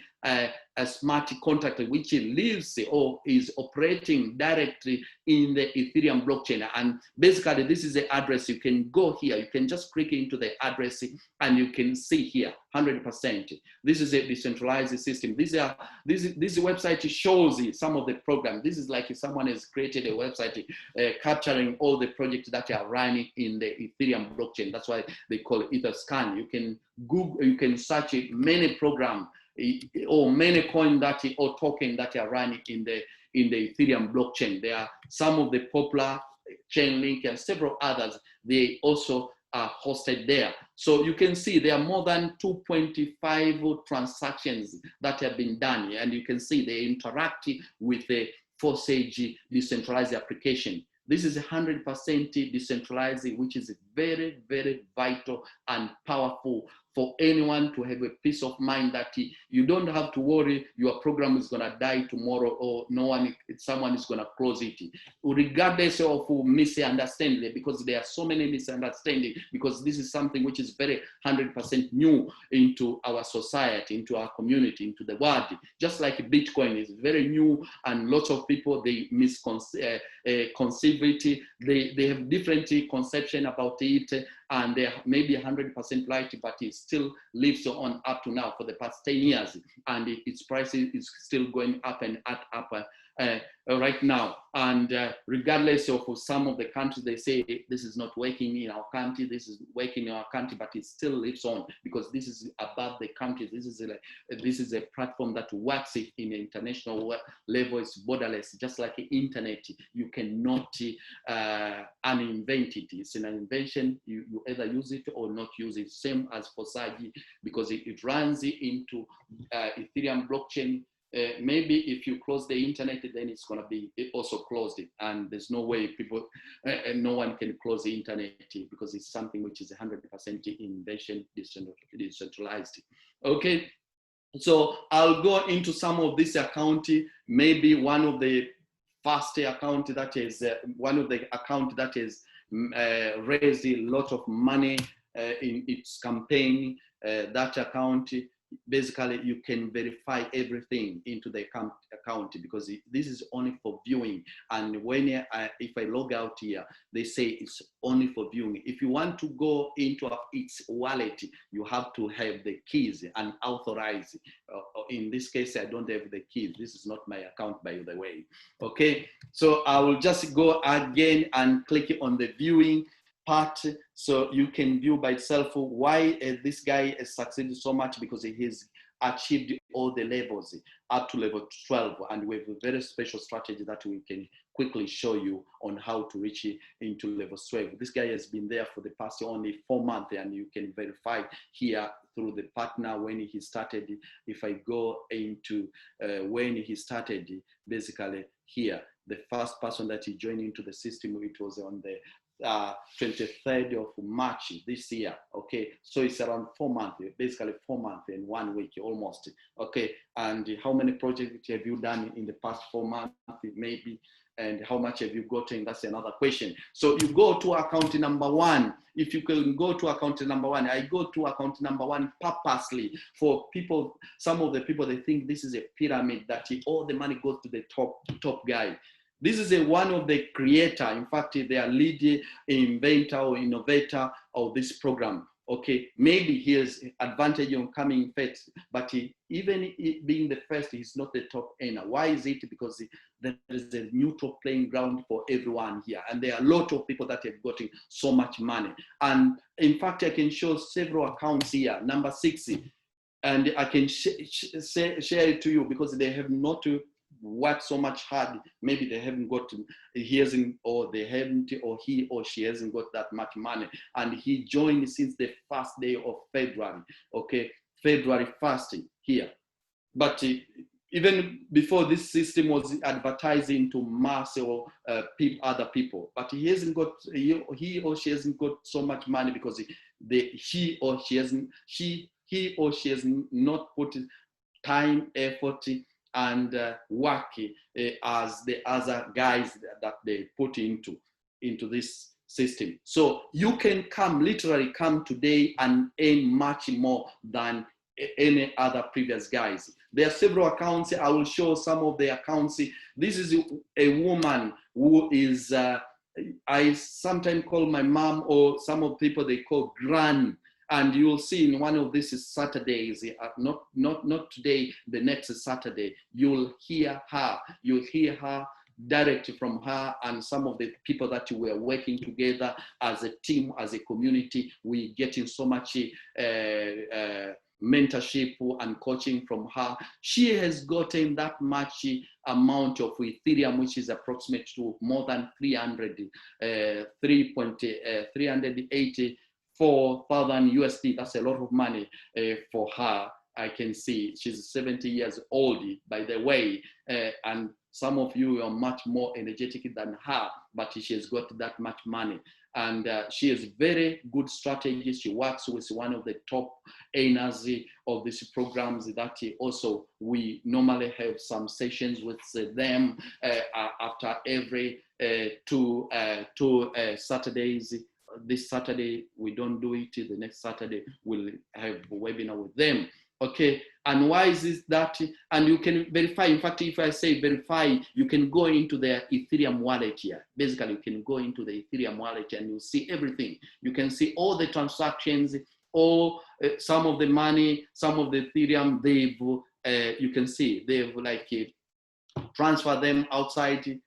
a smart contract, which lives or is operating directly in the Ethereum blockchain. And basically, this is the address. You can go here. You can just click into the address and you can see here 100%. This is a decentralized system. This website shows some of the programs. This is like if someone has created a website capturing all the projects that are running in the Ethereum blockchain. That's why they call it Etherscan. You can Google, you can search many programs or many coin that or token that are running in the Ethereum blockchain. There are some of the popular Chainlink and several others. They also are hosted there. So you can see there are more than 2.5 transactions that have been done, and you can see they interact with the Forsage Decentralized Application. This is 100% decentralized, which is very, very vital and powerful for anyone to have a peace of mind that you don't have to worry your program is going to die tomorrow or someone is going to close it, regardless of misunderstanding, because there are so many misunderstandings, because this is something which is very 100% new into our society, into our community, into the world. Just like Bitcoin is very new, and lots of people, they misconceive it. They have different conception about it, and they may be 100% right, but it still lives on up to now for the past 10 years, and its price is still going up and up right now. And regardless of some of the countries, they say this is not working in our country, this is working in our country, but it still lives on because this is above the countries. This is a platform that works in an international level. It's borderless, just like the internet. You cannot uninvent it. It's an invention. You either use it or not use it. Same as Forsage, because it runs into Ethereum blockchain. Maybe if you close the internet, then it's going to be also closed, and there's no way no one can close the internet because it's something which is 100% invention, decentralized. Okay, so I'll go into some of this account. Maybe one of the first account that is one of the account that is raised a lot of money in its campaign. That account, basically you can verify everything into the account because this is only for viewing. And when if I log out here, they say it's only for viewing. If you want to go into its wallet, you have to have the keys and authorize. In this case, I don't have the keys. This is not my account, by the way. Okay, so I will just go again and click on the viewing part, so you can view by itself why this guy has succeeded so much, because he's achieved all the levels up to level 12, and we have a very special strategy that we can quickly show you on how to reach into level 12. This guy has been there for the past only 4 months, and you can verify here through the partner when he started. If I go into when he started, basically here, the first person that he joined into the system, it was on the 23rd of March this year. Okay, so it's around 4 months, basically 4 months and 1 week almost. Okay, and how many projects have you done in the past 4 months maybe, and how much have you gotten? That's another question. So you go to account number 1. If you can go to account number 1, I go to account number 1 purposely for people. Some of the people, they think this is a pyramid, that all the money goes to the top guy. This is one of the creator. In fact, they are lead inventor or innovator of this program. Okay, maybe he has advantage on coming first, but even being the first, he's not the top earner. Why is it? Because there is a neutral playing ground for everyone here, and there are a lot of people that have gotten so much money. And in fact, I can show several accounts here, number 6, and I can share it to you because they have not worked so much hard. Maybe they haven't got, he hasn't, or they haven't, or he or she hasn't got that much money. And he joined since the first day of February. Okay, February 1st here. But even before this system was advertising to mass or other people, but he hasn't got, he or she hasn't got so much money because he or she has not put time, effort, and work as the other guys that they put into this system. So you can literally come today and earn much more than any other previous guys. There are several accounts. I will show some of the accounts. This is a woman who is, I sometimes call my mom, or some of people they call gran. And you'll see in one of these Saturdays, not today, the next Saturday, you'll hear her directly from her and some of the people that we are working together as a team, as a community. We getting so much mentorship and coaching from her. She has gotten that much amount of Ethereum, which is approximate to more than 384,000 USD. That's a lot of money for her. I can see she's 70 years old, by the way, and some of you are much more energetic than her, but she has got that much money. And she has very good strategies. She works with one of the top earners of these programs that also we normally have some sessions with them after every two Saturdays. This Saturday, we don't do it. The next Saturday, we'll have a webinar with them. Okay, and why is this that? And you can verify. In fact, if I say verify, you can go into their Ethereum wallet here. Basically, you can go into the Ethereum wallet and you'll see everything. You can see all the transactions, all some of the money, some of the Ethereum. You can see they've like transfer them outside,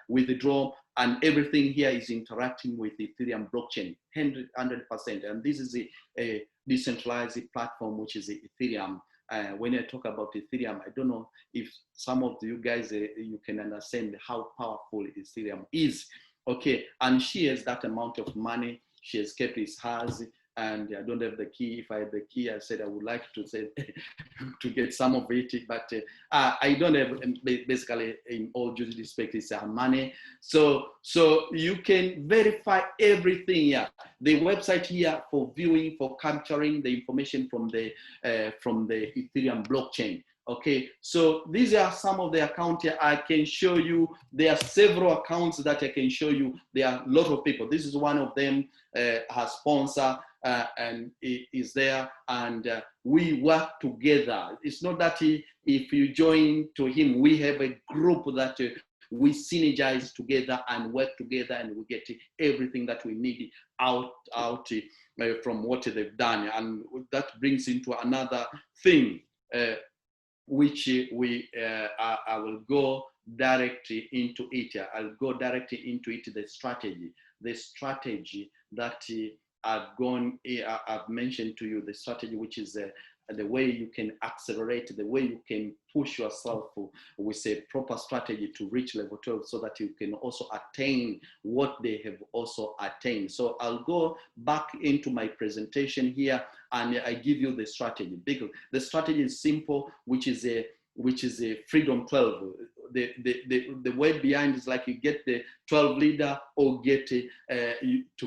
withdraw, and everything here is interacting with the Ethereum blockchain, 100%. And this is a decentralized platform, which is Ethereum. When I talk about Ethereum, I don't know if some of you guys, you can understand how powerful Ethereum is. Okay, and she has that amount of money. She has kept hers, and I don't have the key. If I had the key, I said I would like to say to get some of it, but I don't have. Basically, in all due respect, it's our money. So you can verify everything here. The website here for viewing, for capturing the information from the Ethereum blockchain. Okay, so these are some of the accounts here. I can show you. There are several accounts that I can show you. There are a lot of people. This is one of them. Her sponsor and is there, and we work together. It's not that if you join to him, we have a group that we synergize together and work together, and we get everything that we need out from what they've done. And that brings into another thing. Which I will go directly into it. I'll go directly into it, the strategy that I've mentioned to you, the strategy which is the way you can accelerate, the way you can push yourself with a proper strategy to reach level 12 so that you can also attain what they have also attained. So I'll go back into my presentation here and I give you the strategy. Because the strategy is simple, which is a freedom 12. The word behind is like you get the 12 leader or get to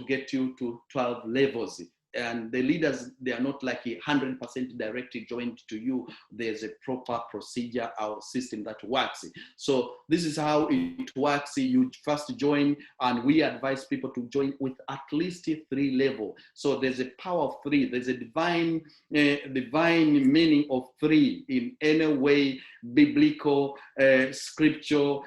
get you to 12 levels. And the leaders, they are not like 100% directly joined to you. There's a proper procedure or system that works. So this is how it works. You first join, and we advise people to join with at least 3 levels. So there's a power of 3. There's a divine meaning of 3 in any way, biblical, scripture,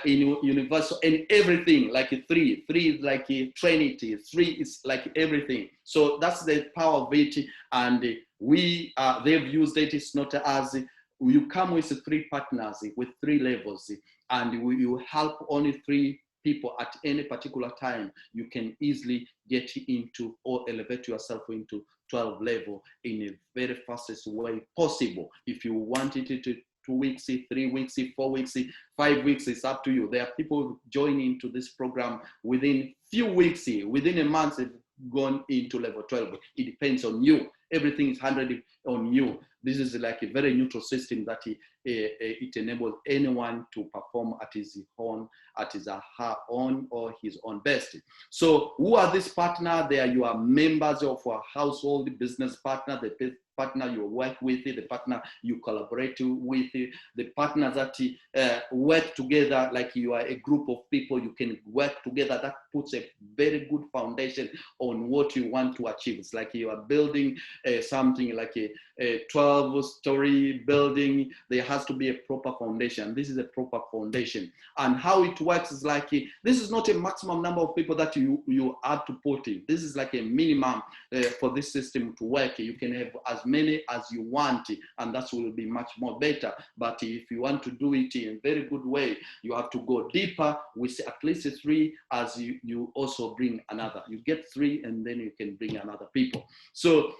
in universal, and everything, like 3. 3 is like a Trinity. 3 is like everything. So that's the power of it, and they've used it. It's not as you come with 3 partners with 3 levels, and you help only 3 people at any particular time. You can easily get into or elevate yourself into 12 level in a very fastest way possible. If you want it to 2 weeks, 3 weeks, 4 weeks, 5 weeks, it's up to you. There are people joining into this program within few weeks, within a month, they've gone into level 12. It depends on you. Everything is 100 on you. This is like a very neutral system that it enables anyone to perform at his own, at his or her own or his own best. So who are these partners? They are your members of our household, business partner, the partner you work with, the partner you collaborate with, the partners that work together, like you are a group of people, you can work together. That puts a very good foundation on what you want to achieve. It's like you are building something like a 12-story building. There has to be a proper foundation. This is a proper foundation. And how it works is like, this is not a maximum number of people that you have to put in. This is like a minimum for this system to work. You can have as many as you want, and that will be much more better. But if you want to do it in a very good way, you have to go deeper with at least 3 as you also bring another. You get 3 and then you can bring another people. So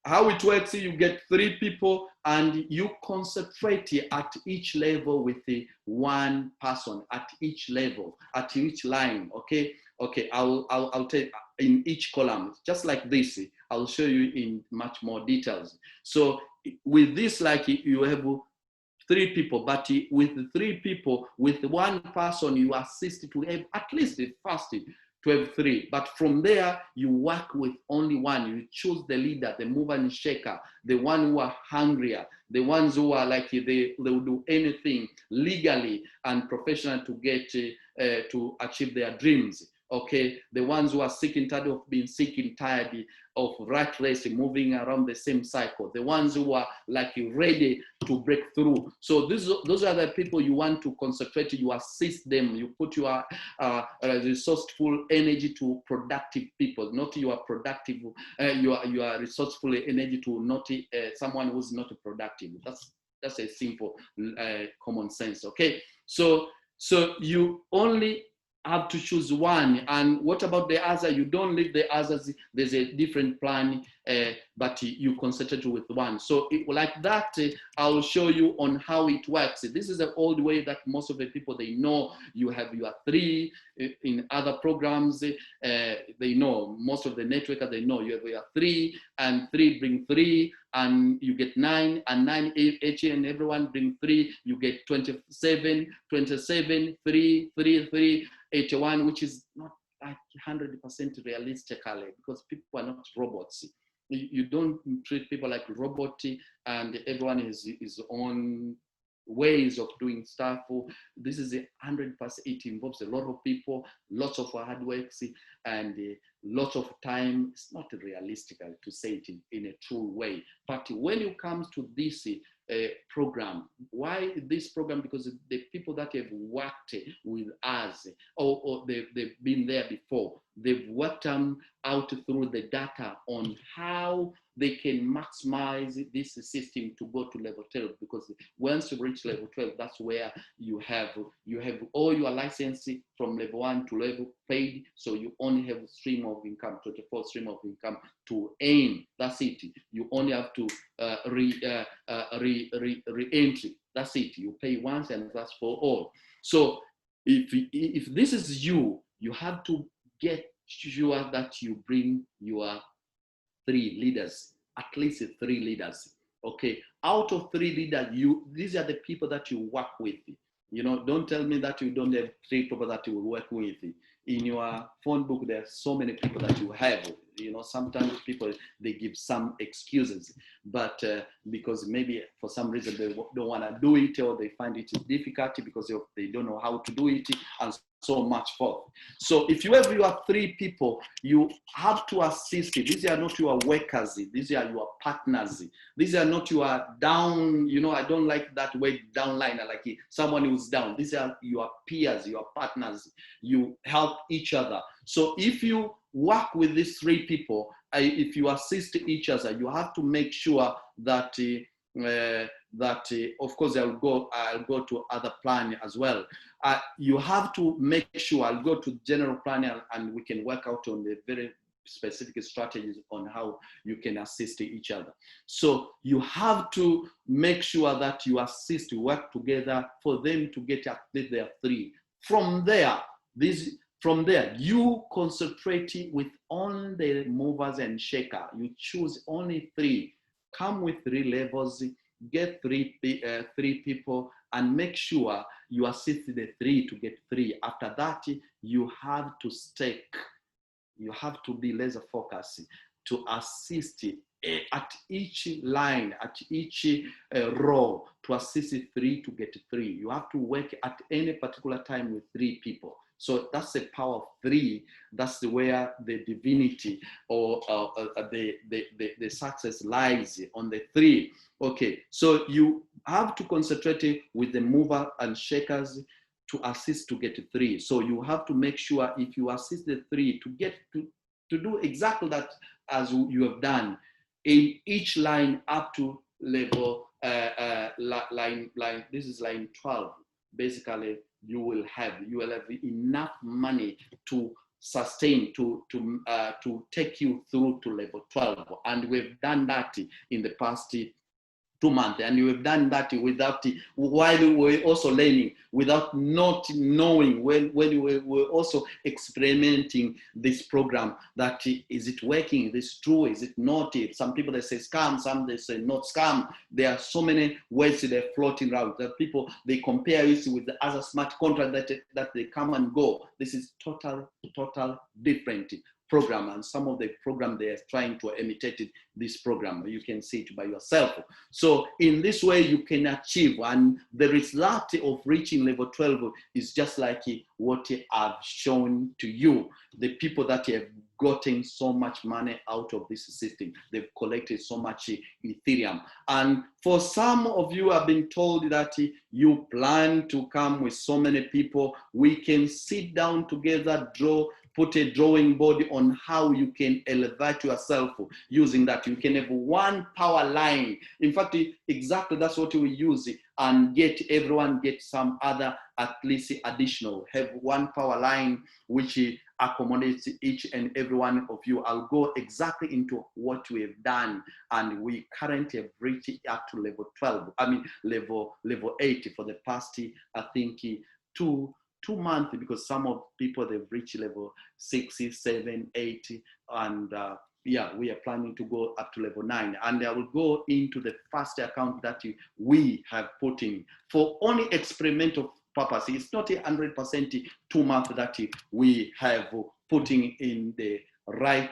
how it works, you get 3 people and you concentrate at each level with 1 person at each level, at each line. Okay, I'll take in each column, just like this. I'll show you in much more details. So with this, like you have 3 people, but with 3 people, with 1 person, you assist to have at least first to have 3. But from there, you work with only 1. You choose the leader, the mover and shaker, the one who are hungrier, the ones who are like they will do anything legally and professional to get to achieve their dreams. Okay, the ones who are sick and tired of being sick and tired of rat race, moving around the same cycle, the ones who are like ready to break through. So those are the people you want to concentrate, you assist them, you put your resourceful energy to productive people, not your productive, your resourceful energy to not someone who's not productive. That's a simple common sense. Okay, so you only have to choose 1, and what about the other? You don't leave the others. There's a different plan, but you concentrate with 1. So like that, I'll show you on how it works. This is the old way that most of the people, they know. You have your 3 in other programs. They know, most of the networkers, they know you have your 3, and 3 bring 3, and you get 9, and 9 each, and everyone bring 3. You get 27, 3, 81, which is not like 100% realistically, because people are not robots. You don't treat people like robots, and everyone is his own ways of doing stuff. This is 100%. It involves a lot of people, lots of hard work, and lots of time. It's not realistic to say it in a true way. But when it comes to this program. Why this program? Because the people that have worked with us, or they've been there before, they've worked out through the data on how they can maximize this system to go to level 12, because once you reach level 12, that's where you have all your licensing from level 1 to level paid, so you only have a stream of income, 24 stream of income to aim. That's it. You only have to re-entry. That's it. You pay once and that's for all. So if this is you have to get sure that you bring your 3 leaders, at least 3 leaders. Okay, out of 3 leaders, these are the people that you work with. You know, don't tell me that you don't have 3 people that you work with. In your phone book, there are so many people that you have. You know, sometimes people, they give some excuses, but because maybe for some reason they don't want to do it, or they find it difficult because they don't know how to do it, and so much forth. So if you have your 3 people, you have to assist. These are not your workers. These are your partners. These are not your down, you know, I don't like that word downliner, like someone who's down. These are your peers, your partners. You help each other. So if you work with these 3 people, if you assist each other, you have to make sure that of course I'll go to other plan as well. You have to make sure, I'll go to general plan and we can work out on the very specific strategies on how you can assist each other. So you have to make sure that you assist, you work together for them to get at least their 3. From there, you concentrate with only the movers and shaker. You choose only 3. Come with 3 levels, get 3 people, and make sure you assist the 3 to get 3. After that, you have to stake. You have to be laser focused to assist at each line, at each row, to assist 3 to get 3. You have to work at any particular time with 3 people. So that's the power of 3. That's where the divinity or the success lies, on the 3. Okay, so you have to concentrate with the mover and shakers to assist to get 3. So you have to make sure if you assist the 3 to get to do exactly that as you have done in each line up to level line. This is line 12. Basically, you will have enough money to sustain to take you through to level 12, and we've done that in the past 2 months, and you have done that without, while we were also learning, without not knowing, when we were also experimenting this program, that is it working, is it true, is it not? Some people, they say scam, some they say not scam. There are so many ways they're floating around that people, they compare it with the other smart contract that they come and go. This is total different program, and some of the program they are trying to imitate this program. You can see it by yourself. So in this way you can achieve, and the result of reaching level 12 is just like what I've shown to you. The people that have gotten so much money out of this system, they've collected so much Ethereum. And for some of you have been told that you plan to come with so many people, we can sit down together, put a drawing board on how you can elevate yourself using that. You can have one power line. In fact, exactly that's what we use, and everyone get some other, at least additional. Have one power line which accommodates each and every one of you. I'll go exactly into what we have done, and we currently have reached up to level 12. I mean level 8 for the past, I think, 2 months, because some of people, they've reached level 6, 7, 8, and yeah, we are planning to go up to level 9. And I will go into the first account that we have put in for only experimental purpose. It's not 100% 2 months that we have putting in the right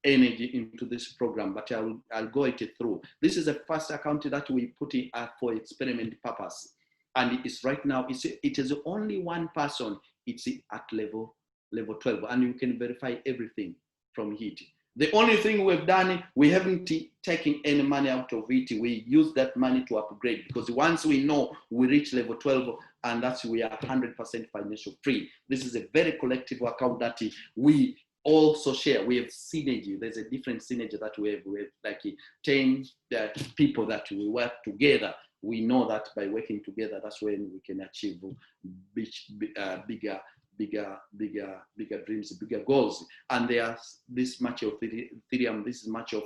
energy into this program, but I'll go it through. This is the first account that we put in for experiment purpose. And it's right now, it is only one person. It's at level 12, and you can verify everything from it. The only thing we've done, we haven't taken any money out of it. We use that money to upgrade, because once we know we reach level 12, and that's we are 100% financial free. This is a very collective account that we also share. We have synergy. There's a different synergy that we have. We have like 10 people that we work together. We know that by working together, that's when we can achieve bigger dreams, bigger goals. And there's this much of Ethereum, this is much of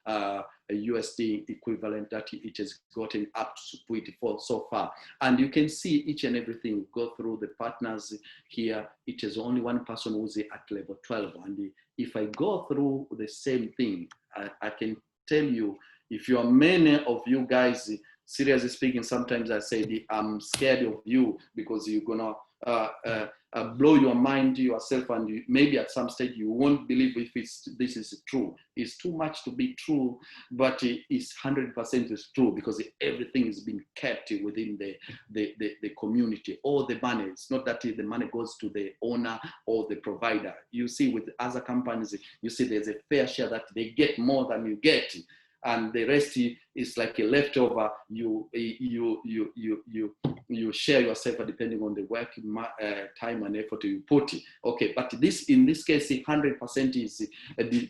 a USD equivalent that it has gotten up to it for so far. And you can see each and everything go through the partners here. It is only one person who's at level 12. And if I go through the same thing, I can tell you, if you are many of you guys, seriously speaking, sometimes I say I'm scared of you, because you're gonna blow your mind to yourself, and maybe at some stage you won't believe if this is true. It's too much to be true, but it's 100% is true, because everything is being kept within the community. All the money, it's not that the money goes to the owner or the provider. You see with other companies, you see there's a fair share that they get more than you get, and the rest is like a leftover. You share yourself depending on the work, time and effort you put. Okay, but in this case, 100% is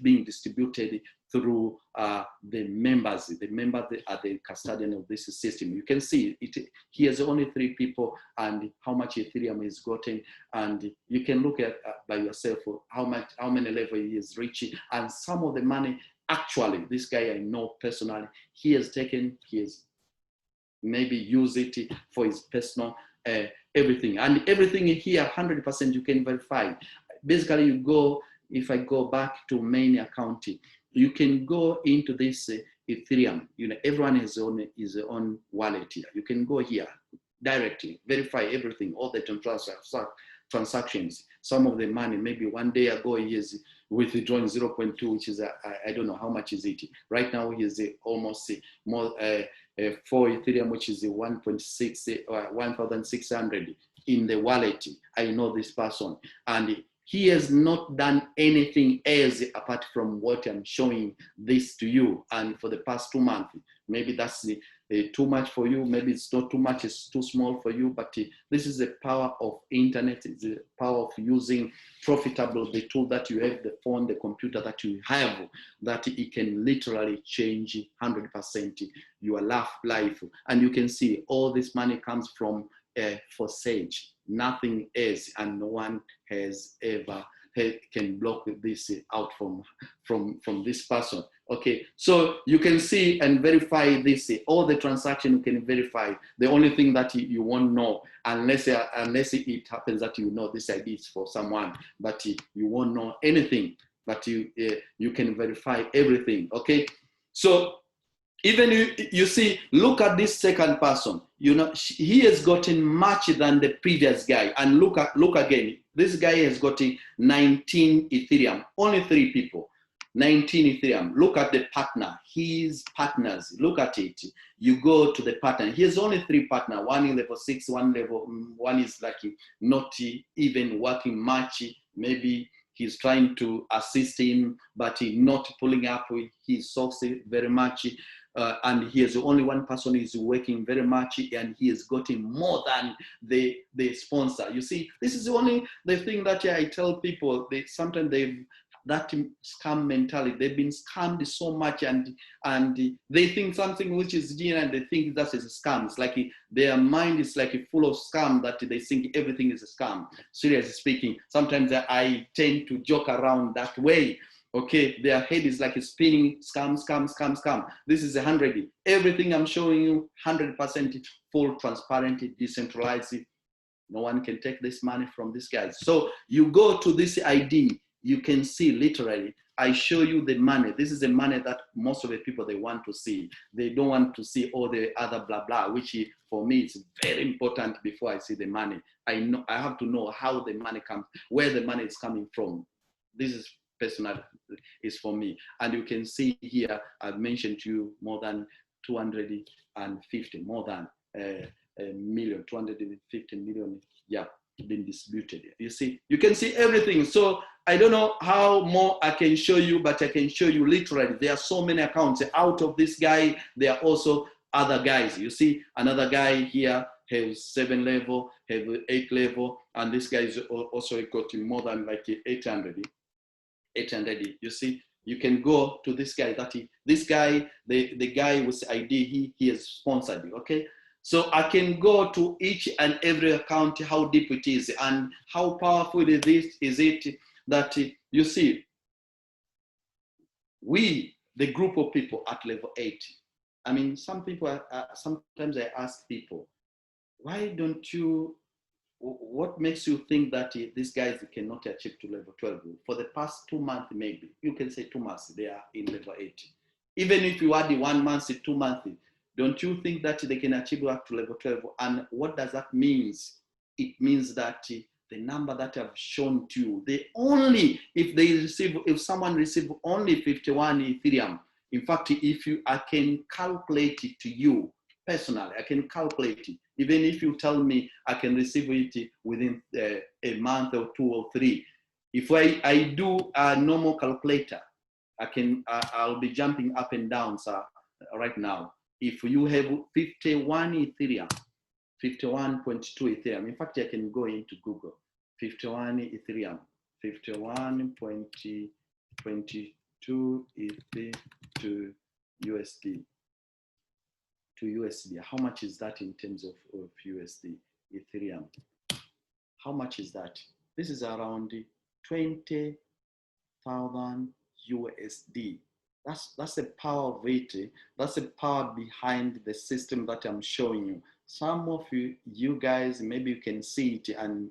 being distributed through the members. The members are the custodian of this system. You can see it. He has only 3 people, and how much Ethereum is gotten, and you can look at by yourself how many level he is reaching, and some of the money. Actually, this guy I know personally, he has maybe used it for his personal everything. And everything here, 100% you can verify. Basically, if I go back to main account, you can go into this Ethereum. Everyone has his own wallet here. You can go here directly, verify everything, all the transactions. Some of the money, maybe one day ago, he is withdrawn 0.2, which is I don't know how much is it. Right now, he is almost more 4 Ethereum, which is 1.6 1,600 in the wallet. I know this person, and he has not done anything else apart from what I'm showing this to you. And for the past 2 months, maybe that's too much for you. Maybe it's not too much, it's too small for you. But this is the power of internet. It's the power of using profitable the tool that you have, the phone, the computer that you have, that it can literally change 100% your life. And you can see all this money comes from Forsage, nothing else, and no one has ever can block this out from this person. Okay, so you can see and verify this. All the transaction you can verify. The only thing that you won't know, unless it happens that you know this ID is for someone, but you won't know anything. But you can verify everything. Okay, so even you see, look at this second person. He has gotten much than the previous guy. And look again. This guy has gotten 19 Ethereum. Only 3 people. 19 Ethereum. Look at the partner. His partners. Look at it. You go to the partner. He has only 3 partners. One in level 6. One is like not even working much. Maybe he's trying to assist him, but he's not pulling up with his sources very much. And he is only one person who is working very much, and he is getting more than the sponsor. You see, this is only the thing that I tell people. Sometimes that scam mentality. They've been scammed so much, and they think something which is genuine, and they think that is a scam. It's like their mind is like full of scam, that they think everything is a scam. Seriously speaking, sometimes I tend to joke around that way. Okay, their head is like spinning, scam. This is 100. Everything I'm showing you, 100% full, transparent, decentralized. No one can take this money from these guys. So you go to this ID, you can see literally, I show you the money. This is the money that most of the people, they want to see. They don't want to see all the other blah, blah, which for me is very important before I see the money. I have to know how the money comes, where the money is coming from. This is personal, is for me. And you can see here, I've mentioned to you more than 250, more than a million, 250 million, yeah, been distributed. You see, you can see everything. So I don't know how more I can show you, but I can show you literally. There are so many accounts. Out of this guy, there are also other guys. You see, another guy here has 7 level, have 8 level, and this guy is also got more than like 800. 800. You see, you can go to this guy. This guy, the guy with ID, he is sponsored. Okay. So I can go to each and every account, how deep it is and how powerful is it that you see, we, the group of people at level 8. I mean, some people, sometimes I ask people, why don't you, what makes you think that these guys cannot achieve to level 12? For the past 2 months, maybe, you can say 2 months, they are in level 8. Even if you add the 1 month, 2 months, don't you think that they can achieve up to level 12? And what does that mean? It means that the number that I've shown to you, they only, if someone receive only 51 Ethereum, in fact, I can calculate it to you personally, I can calculate it. Even if you tell me I can receive it within a month or 2 or 3, if I do a normal calculator, I'll be jumping up and down, sir, right now. If you have 51 Ethereum, 51.2 Ethereum, in fact, I can go into Google, 51 Ethereum, 51.22 Ether to USD. How much is that in terms of USD, Ethereum? How much is that? This is around 20,000 USD. That's the power of it. That's the power behind the system that I'm showing you. Some of you guys, maybe you can see it and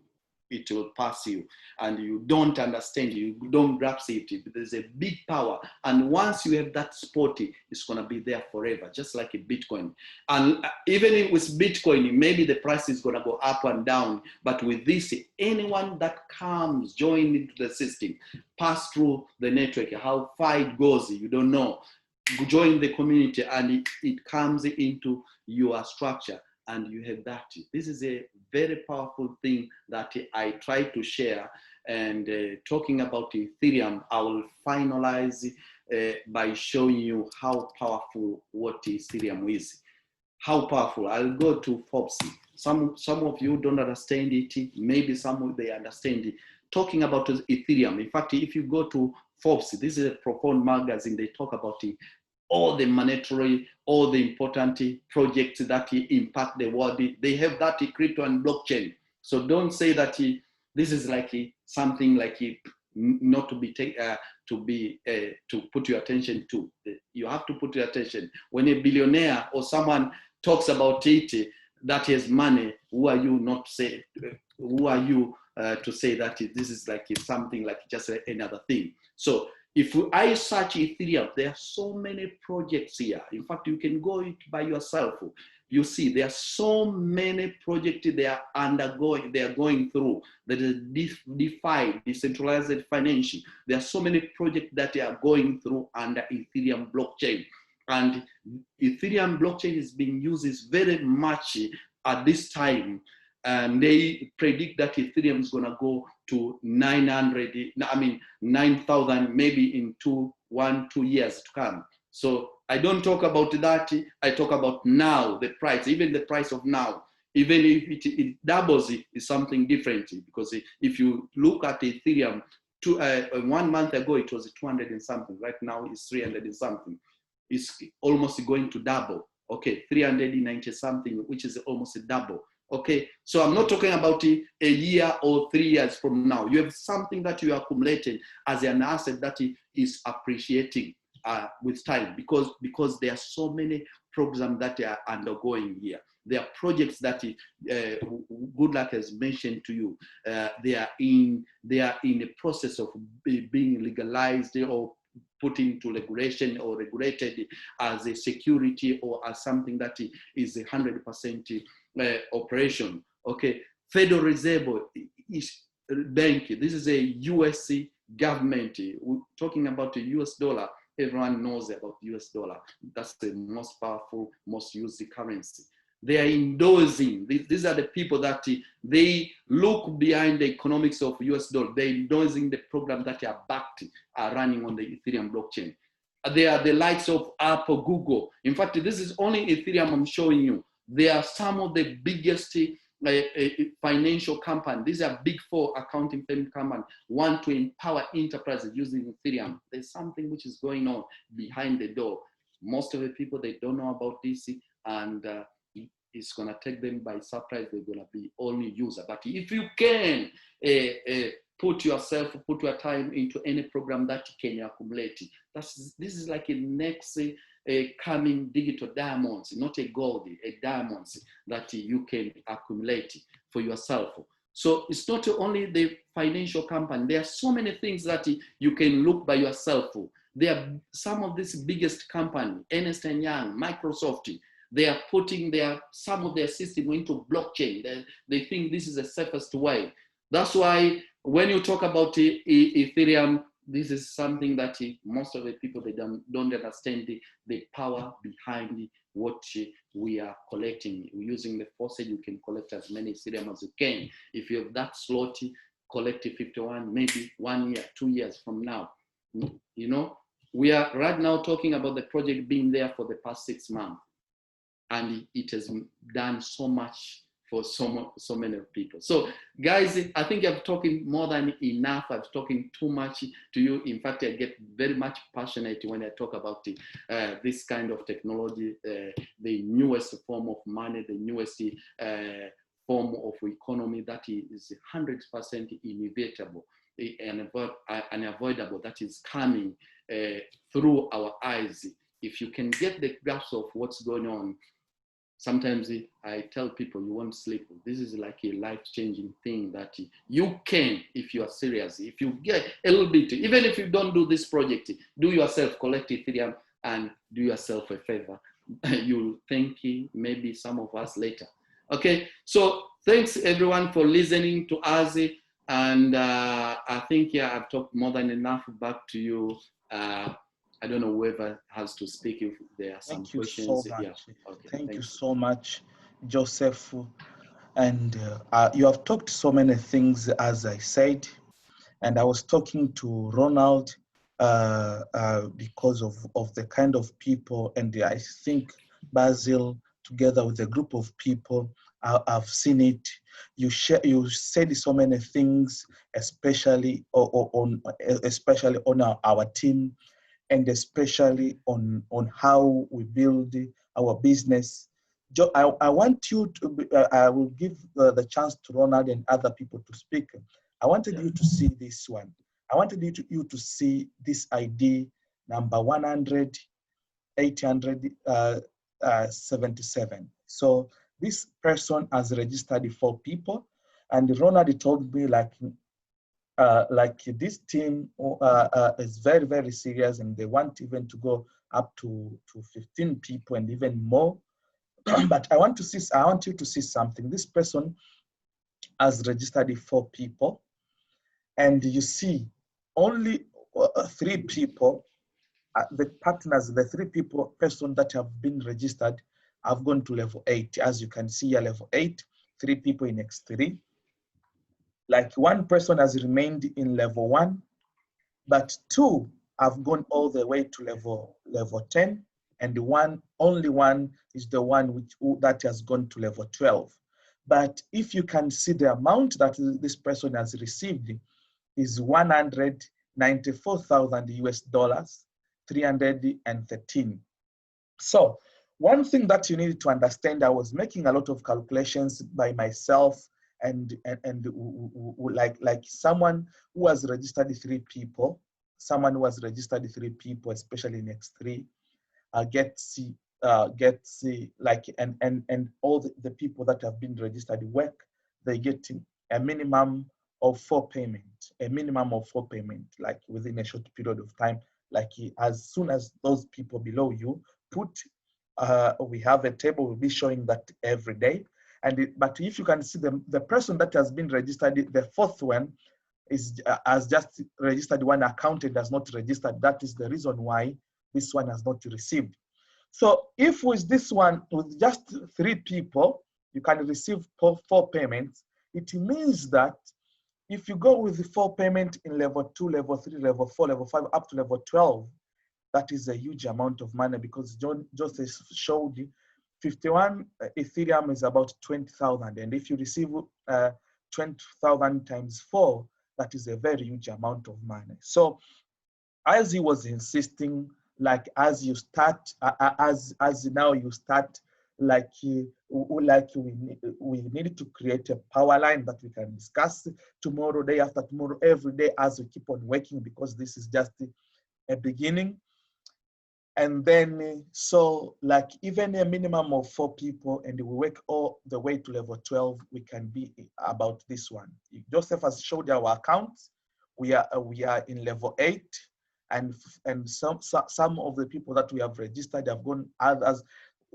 it will pass you and you don't understand, you don't grasp it. There's a big power. And once you have that spot, it's going to be there forever, just like a Bitcoin. And even with Bitcoin, maybe the price is going to go up and down. But with this, anyone that comes, join into the system, pass through the network, how far it goes, you don't know. Join the community and it comes into your structure. And you have that. This is a very powerful thing that I try to share. And talking about Ethereum, I will finalize by showing you how powerful what Ethereum is. How powerful. I'll go to Forbes. Some of you don't understand it. Maybe some of they understand it. Talking about Ethereum. In fact, if you go to Forbes, this is a profound magazine. They talk about it. All the monetary, all the important projects that impact the world, they have that crypto and blockchain. So don't say that this is like something like not to be to put your attention to. You have to put your attention. When a billionaire or someone talks about it that has money, who are you not to say? Who are you to say that this is like something like just another thing? So if I search Ethereum, there are so many projects here. In fact, you can go it by yourself. You see, there are so many projects they are undergoing, they are going through. There is DeFi, decentralized financing. There are so many projects that they are going through under Ethereum blockchain. And Ethereum blockchain is being used very much at this time. And they predict that Ethereum is going to go to 9,000 maybe in 2 years to come. So I don't talk about that. I talk about now, the price, even the price of now. Even if it doubles, is something different. Because if you look at Ethereum, 1 month ago, it was 200 and something. Right now, it's 300 and something. It's almost going to double. Okay, 390 something, which is almost a double. Okay, so I'm not talking about a year or 3 years from now. You have something that you accumulated as an asset that is appreciating with time because there are so many programs that are undergoing here. There are projects that Good Luck has mentioned to you. They are in the process of being legalized or put into regulation or regulated as a security or as something that is 100% operation. Okay, Federal Reserve Bank. This is a US government. We're talking about the US dollar. Everyone knows about US dollar. That's the most powerful, most used currency. They are endorsing. These are the people that they look behind the economics of US dollar. They're endorsing the program that are backed, are running on the Ethereum blockchain. They are the likes of Apple, Google. In fact, this is only Ethereum I'm showing you. They are some of the biggest financial companies. These are big four accounting firm companies want to empower enterprises using Ethereum. There's something which is going on behind the door. Most of the people, they don't know about this, and it's going to take them by surprise. They're going to be only user. But if you can put your time into any program that can accumulate, this is like a next coming digital diamonds, not a gold, a diamonds that you can accumulate for yourself. So it's not only the financial company. There are so many things that you can look by yourself. There are some of these biggest companies, Ernst & Young, Microsoft, they are putting some of their system into blockchain. They think this is the safest way. That's why when you talk about Ethereum, this is something that most of the people, they don't understand the power behind what we are collecting. Using the Forsage, you can collect as many Ethereum as you can. If you have that slot, collect 51, maybe 1 year, 2 years from now. You know, we are right now talking about the project being there for the past 6 months. And it has done so much for so many people. So guys, I think I've talking more than enough. I've talking too much to you. In fact, I get very much passionate when I talk about this kind of technology, the newest form of money, the newest form of economy that is 100% inevitable and unavoidable, that is coming through our eyes. If you can get the grasp of what's going on, sometimes I tell people you won't sleep. This is like a life-changing thing that you can, if you are serious, if you get a little bit, even if you don't do this project, do yourself, collect Ethereum and do yourself a favor. You'll thank maybe some of us later. Okay, so thanks everyone for listening to us. And I think, yeah, I've talked more than enough. Back to you. I don't know whoever has to speak if there are some questions. Thank you so much. Yeah. Okay, thank you so much, Joseph. And you have talked so many things, as I said. And I was talking to Ronald because of the kind of people, and I think Basil, together with a group of people, I've seen it. You said so many things, especially on our team, and especially on how we build our business. I want you to, I will give the chance to Ronald and other people to speak. I wanted you to see this one. I wanted you to see this ID number 100-877. So this person has registered 4 people, and Ronald told me like this team is very, very serious, and they want even to go up to 15 people and even more. But I want you to see something. This person has registered 4 people, and you see only 3 people, the partners, the 3 person that have been registered have gone to level 8. As you can see here, level 8, 3 people in X3. Like 1 person has remained in level 1, but 2 have gone all the way to level 10, and only one is the one that has gone to level 12. But if you can see the amount that this person has received is $194,000 US, 313. So one thing that you need to understand, I was making a lot of calculations by myself, and like someone who has registered 3 people, especially in X3, gets like and all the people that have been registered work, they get a minimum of 4 payments, like within a short period of time. Like as soon as those people below you put, we have a table, we'll be showing that every day. But if you can see the person that has been registered, the 4th one has just registered 1 account and has not registered. That is the reason why this one has not received. So if with this one, with just 3 people, you can receive 4 payments, it means that if you go with the 4 payment in level 2, level 3, level 4, level 5, up to level 12, that is a huge amount of money, because Joseph showed you 51 Ethereum is about 20,000. And if you receive 20,000 times 4, that is a very huge amount of money. So as he was insisting, like as you start, as now you start, like we need to create a power line that we can discuss tomorrow, day after tomorrow, every day as we keep on working, because this is just a beginning. And then, so like even a minimum of 4 people, and we work all the way to level 12, we can be about this one. Joseph has showed our accounts. We are in level 8, and some of the people that we have registered have gone, others,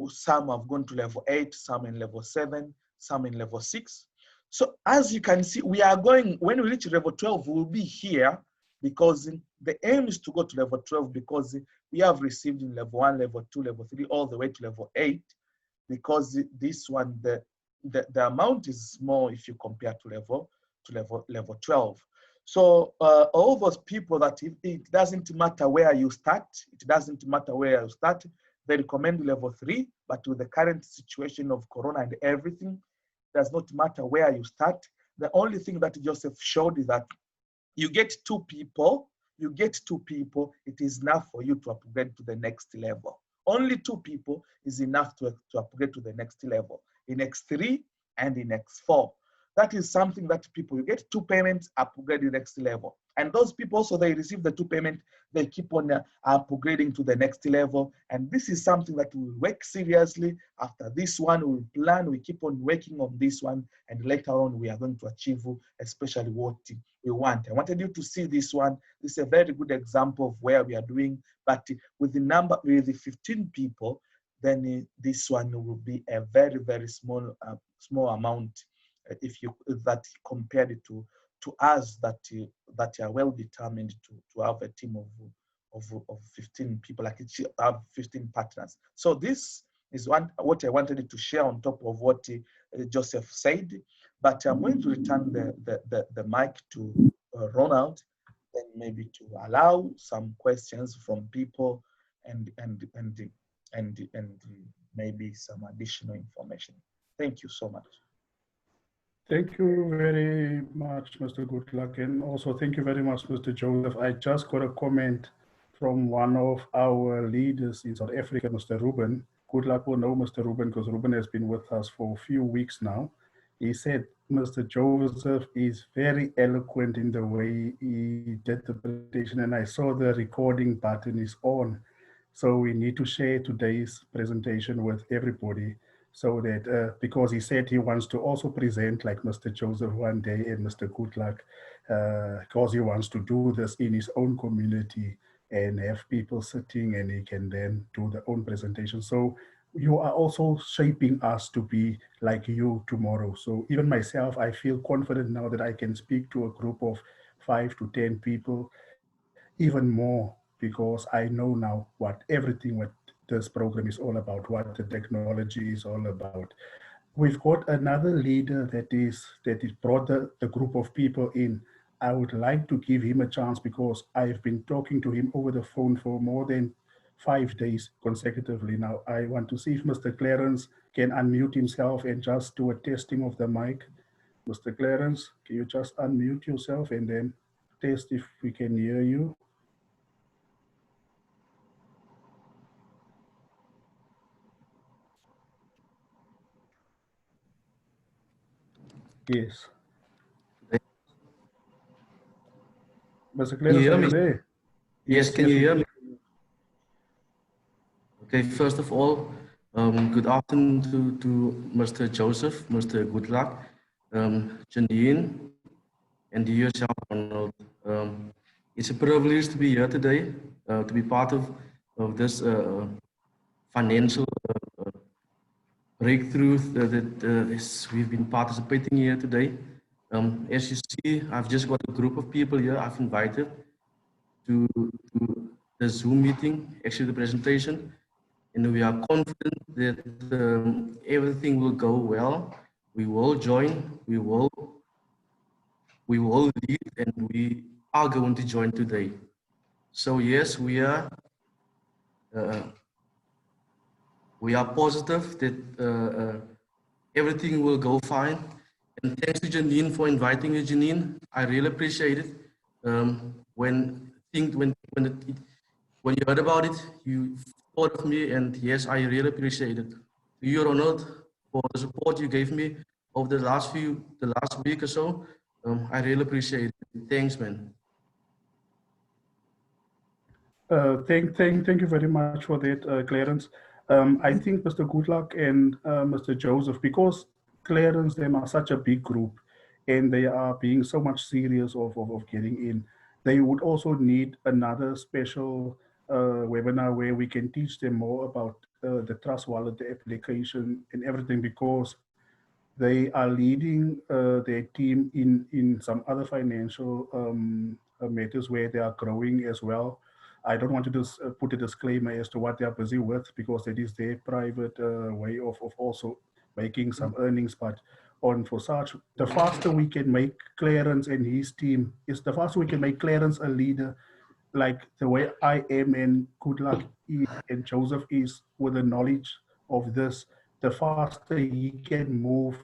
some have gone to level 8, some in level 7, some in level 6. So as you can see, we are going, when we reach level 12, we'll be here, because the aim is to go to level 12, because we have received in level 1, level 2, level 3, all the way to level 8, because this one, the amount is small if you compare to level 12. So all those people that it doesn't matter where you start, it doesn't matter where you start, they recommend level 3, but with the current situation of Corona and everything, it does not matter where you start. The only thing that Joseph showed is that you get 2 people, it is enough for you to upgrade to the next level. Only 2 people is enough to upgrade to the next level, in X3 and in X4. That is something that people, you get 2 payments, upgrade the next level. And those people also, they receive the 2 payments, they keep on upgrading to the next level. And this is something that we work seriously. After this one, we plan, we keep on working on this one, and later on we are going to achieve especially what we want. I wanted you to see this one. This is a very good example of where we are doing, but with the 15 people, then this one will be a very, very small amount, if that compared to us that are well determined to have a team of 15 people, like have 15 partners. So this is what I wanted to share on top of what Joseph said. But I'm going to return the mic to Ronald, then maybe to allow some questions from people and maybe some additional information. Thank you so much. Thank you very much, Mr. Goodluck, and also thank you very much, Mr. Joseph. I just got a comment from one of our leaders in South Africa, Mr. Ruben. Goodluck will know Mr. Ruben because Ruben has been with us for a few weeks now. He said Mr. Joseph is very eloquent in the way he did the presentation, and I saw the recording button is on. So we need to share today's presentation with everybody, so that because he said he wants to also present like Mr. Joseph one day and Mr. Goodluck, because he wants to do this in his own community and have people sitting, and he can then do their own presentation. So you are also shaping us to be like you tomorrow. So even myself, I feel confident now that I can speak to a group of 5 to 10 people, even more, because I know now what this program is all about, what the technology is all about. We've got another leader that is brought the group of people in. I would like to give him a chance, because I've been talking to him over the phone for more than 5 days consecutively now. I want to see if Mr. Clarence can unmute himself and just do a testing of the mic. Mr. Clarence, can you just unmute yourself and then test if we can hear you? Yes. Mr. Clarence, are you there? Yes, can you hear me? Okay, first of all, good afternoon to Mr. Joseph, Mr. Goodluck, Janine, and to yourself, Ronald. It's a privilege to be here today, to be part of this financial breakthrough that we've been participating here today. As you see, I've just got a group of people here I've invited to the Zoom meeting, actually the presentation. and we are confident that everything will go well. We will join, we will lead, and we are going to join today. So yes, we are positive that everything will go fine. And thanks to Janine for inviting me, Janine. I really appreciate it. When you heard about it, you thought of me, and yes, I really appreciate it. To you, Ronald, for the support you gave me over the last week or so. I really appreciate it. Thanks, man. Thank you very much for that, Clarence. I think Mr. Goodluck and Mr. Joseph, because Clarence, them are such a big group and they are being so much serious of getting in, they would also need another special webinar where we can teach them more about the Trust Wallet, the application and everything, because they are leading their team in some other financial matters where they are growing as well. I don't want to just put a disclaimer as to what they are busy with, because it is their private way of also making some earnings. But on Forsage, the faster we can make Clarence and his team, is the faster we can make Clarence a leader, like the way I am and Goodluck and Joseph is, with the knowledge of this, the faster he can move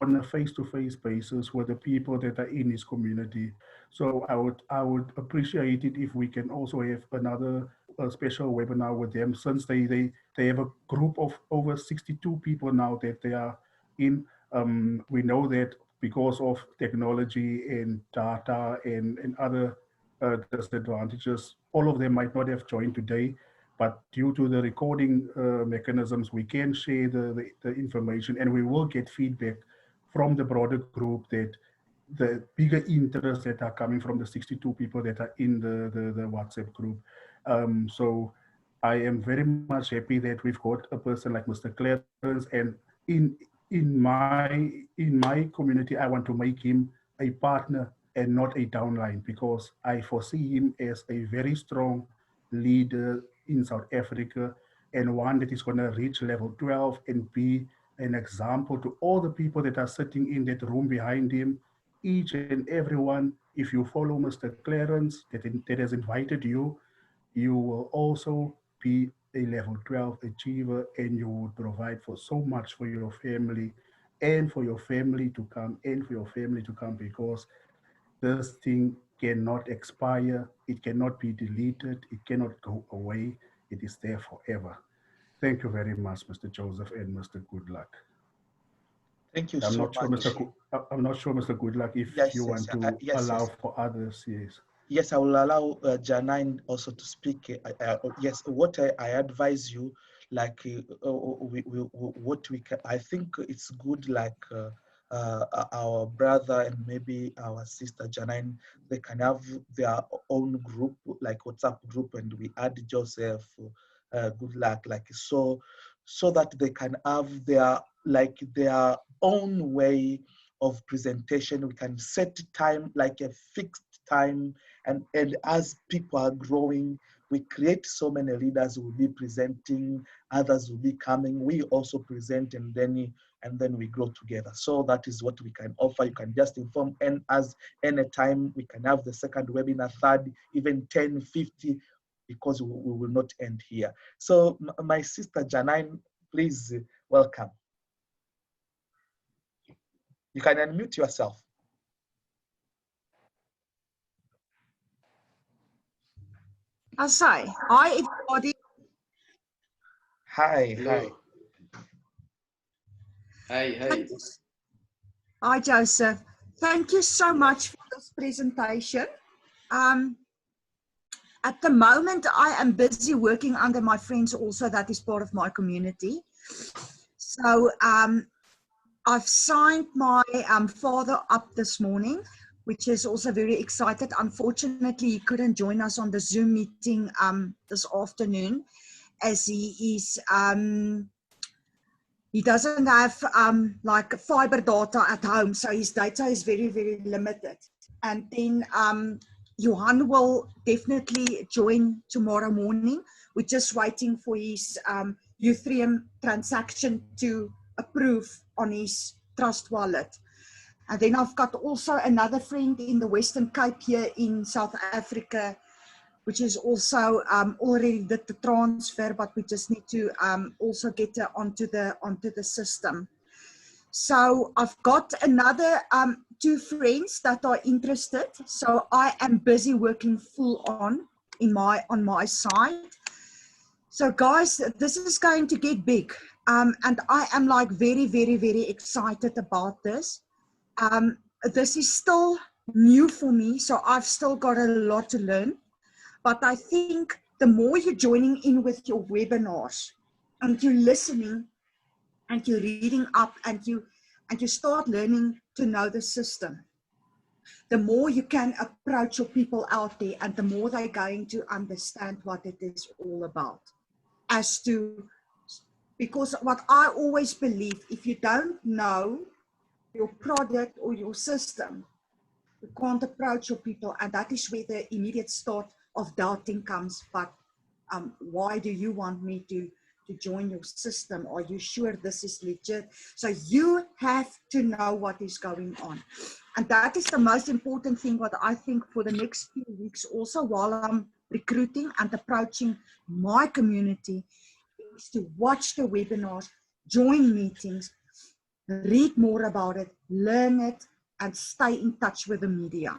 on a face-to-face basis with the people that are in his community. So I would appreciate it if we can also have another special webinar with them, since they have a group of over 62 people now that they are in. We know that because of technology and data and other disadvantages, all of them might not have joined today, but due to the recording mechanisms, we can share the information, and we will get feedback from the broader group that the bigger interests that are coming from the 62 people that are in the WhatsApp group. So I am very much happy that we've got a person like Mr. Clarence, and in my community, I want to make him a partner and not a downline, because I foresee him as a very strong leader in South Africa, and one that is going to reach level 12 and be an example to all the people that are sitting in that room behind him, each and everyone. If you follow Mr. Clarence that has invited you, you will also be a level 12 achiever, and you will provide for so much for your family and for your family to come because this thing cannot expire, it cannot be deleted, it cannot go away, it is there forever. Thank you very much, Mr. Joseph and Mr. Goodluck. Thank you I'm so not sure, much. I'm not sure, Mr. Goodluck, if you want to allow for others. Yes. Yes, I will allow Janine also to speak. Yes, what I advise you, like what we can, I think it's good, like our brother and maybe our sister Janine, they can have their own group, like WhatsApp group, and we add Joseph, Goodluck, like so that they can have their own way of presentation. We can set time, like a fixed time, and as people are growing, we create so many leaders who will be presenting, others will be coming, we also present, and then we grow together. So that is what we can offer. You can just inform, and as any time we can have the second webinar, third, even 10, 50, because we will not end here. So my sister Janine, please welcome. You can unmute yourself. I'll say, hi everybody. Hi, Hello. Hi. Hi Joseph. Thank you so much for this presentation. At the moment, I am busy working under my friends also that is part of my community. So I've signed my father up this morning, which is also very excited. Unfortunately, he couldn't join us on the Zoom meeting this afternoon, as he is, he doesn't have like fiber data at home, so his data is very, very limited. And then Johan will definitely join tomorrow morning. We're just waiting for his Ethereum transaction to approve on his Trust wallet. And then I've got also another friend in the Western Cape here in South Africa, which is also already did the transfer, but we just need to also get her onto the system. So I've got another 2 friends that are interested. So I am busy working full on my side. So guys, this is going to get big. And I am like very, very, very excited about this. This is still new for me, so I've still got a lot to learn. But I think the more you're joining in with your webinars and you're listening and you're reading up and you start learning to know the system, the more you can approach your people out there and the more they're going to understand what it is all about. Because what I always believe, if you don't know your product or your system, you can't approach your people, and that is where the immediate start of doubting comes. But why do you want me to join your system? Are you sure this is legit? So you have to know what is going on. And that is the most important thing, what I think for the next few weeks also, while I'm recruiting and approaching my community, is to watch the webinars, join meetings, read more about it, learn it, and stay in touch with the media.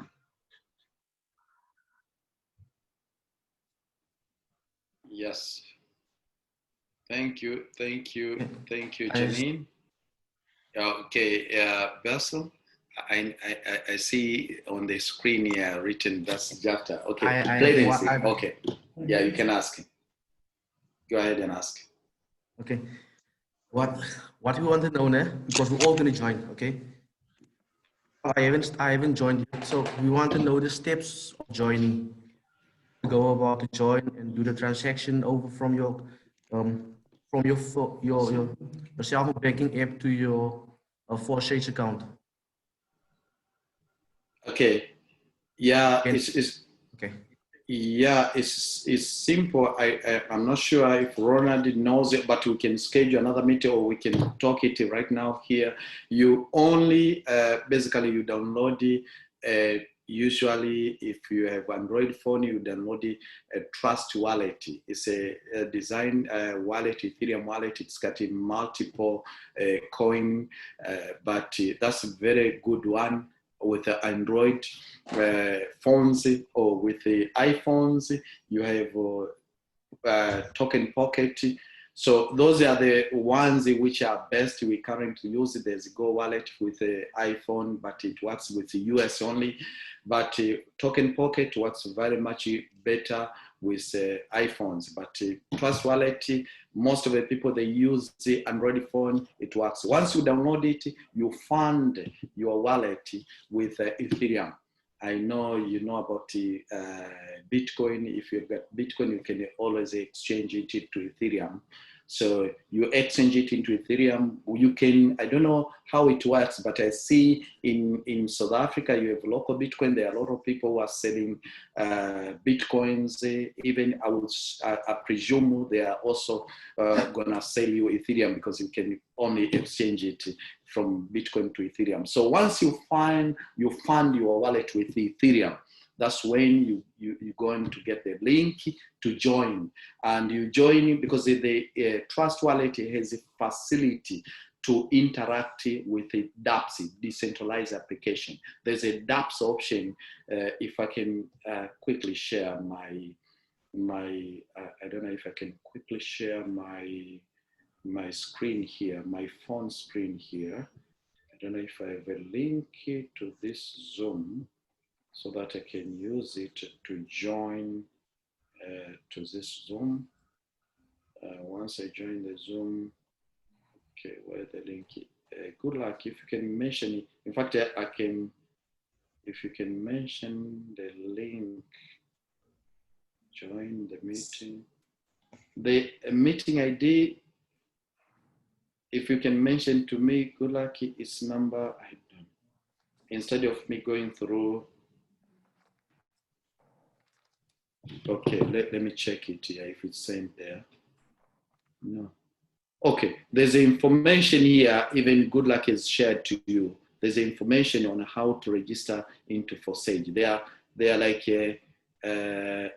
Yes. Thank you, Janine. Okay, Basil, I see on the screen here written that's Jafta. Okay, okay. Yeah, you can ask. Go ahead and ask. Okay. What we want to know now, because we're all going to join, okay? I haven't joined yet, so we want to know the steps of joining. Go about to join and do the transaction over from your self banking app to your Forsage account. Okay. Yeah, it's okay. Yeah, it's simple. I'm not sure if Ronald knows it, but we can schedule another meeting or we can talk it right now here. You only, basically you download it, usually if you have Android phone, you download a Trust wallet. It's a design wallet, Ethereum wallet. It's got multiple coin, but that's a very good one. With the Android phones or with the iPhones, you have Token Pocket. So those are the ones which are best. We currently use it. There's Go Wallet with the iPhone, but it works with the US only. But Token Pocket works very much better with iPhones. But Trust Wallet, most of the people, they use the Android phone, it works. Once you download it, you fund your wallet with Ethereum. I know you know about Bitcoin. If you've got Bitcoin, you can always exchange it to Ethereum. So you exchange it into Ethereum. You can, I don't know how it works, but I see in South Africa, you have local Bitcoin. There are a lot of people who are selling Bitcoins. Even I presume they are also gonna sell you Ethereum because you can only exchange it from Bitcoin to Ethereum. So once you fund your wallet with Ethereum, that's when you're going to get the link to join. And you join because the Trust Wallet has a facility to interact with the dApps, decentralized application. There's a dApps option. If I can quickly share my I don't know if I can quickly share my screen here, my phone screen here. I don't know if I have a link to this Zoom so that I can use it to join to this Zoom. Once I join the Zoom, okay, where the link? Good luck if you can mention it. In fact, I can, if you can mention the link, join the meeting. The meeting ID, if you can mention to me, good luck, it's number, I don't, instead of me going through Okay, let me check it here if it's sent there. No. Okay, there's information here, even Good Luck has shared to you. There's information on how to register into Forsage. There are like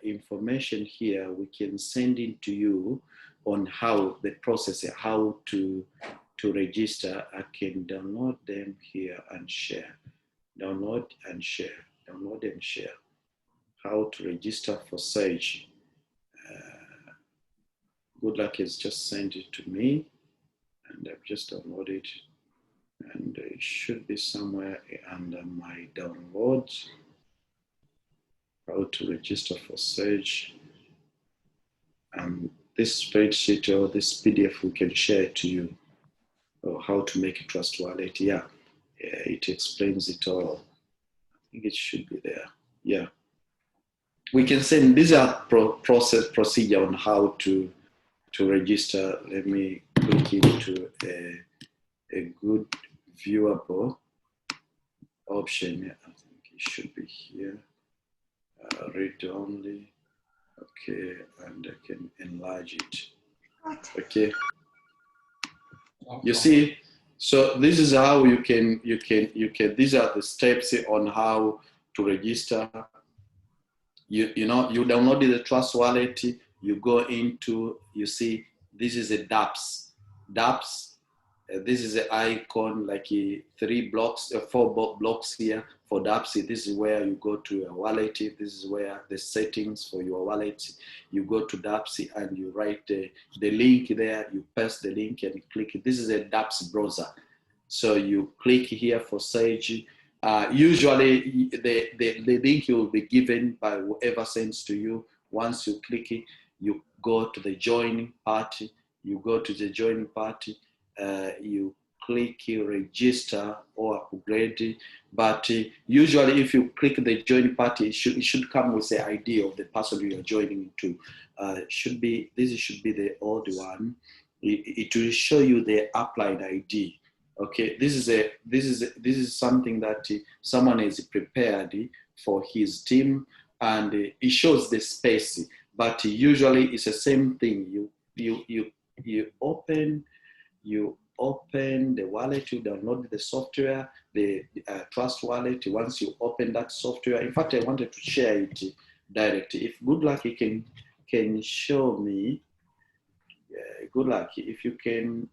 information here we can send it to you on how the process, how to register. I can download them here and share. Download and share. Download and share. How to register Forsage. Good Luck has just sent it to me, and I've just downloaded it, and it should be somewhere under my downloads. How to register Forsage. This spreadsheet or this PDF we can share to you, or how to make a trust wallet. Yeah, it explains it all. I think it should be there. Yeah, we can send. These are procedure on how to register. Let me click into a good viewable option. I think it should be here. Read only. Okay, and I can enlarge it. Okay. You see, so this is how you can. These are the steps on how to register. You know, you downloaded the Trust Wallet. You go into. You see, this is a dApps. dApps. This is the icon, like 4 blocks here for dApps. This is where you go to a wallet. This is where the settings for your wallet. You go to dApps and you write the link there. You paste the link and click it. This is a dApps browser. So you click here for Forsage. Usually the link will be given by whoever sends to you. Once you click it, you go to the joining party. You go to the joining party. You click register or upgrade, but usually if you click the join party, it should come with the ID of the person you are joining to. This should be the old one. It will show you the applied ID. Okay, this is something that someone is prepared for his team, and it shows the space. But usually it's the same thing. You open the wallet, you download the software, the Trust Wallet. Once you open that software, in fact, I wanted to share it directly. If Good Luck, you can show me. Good Luck, if you can.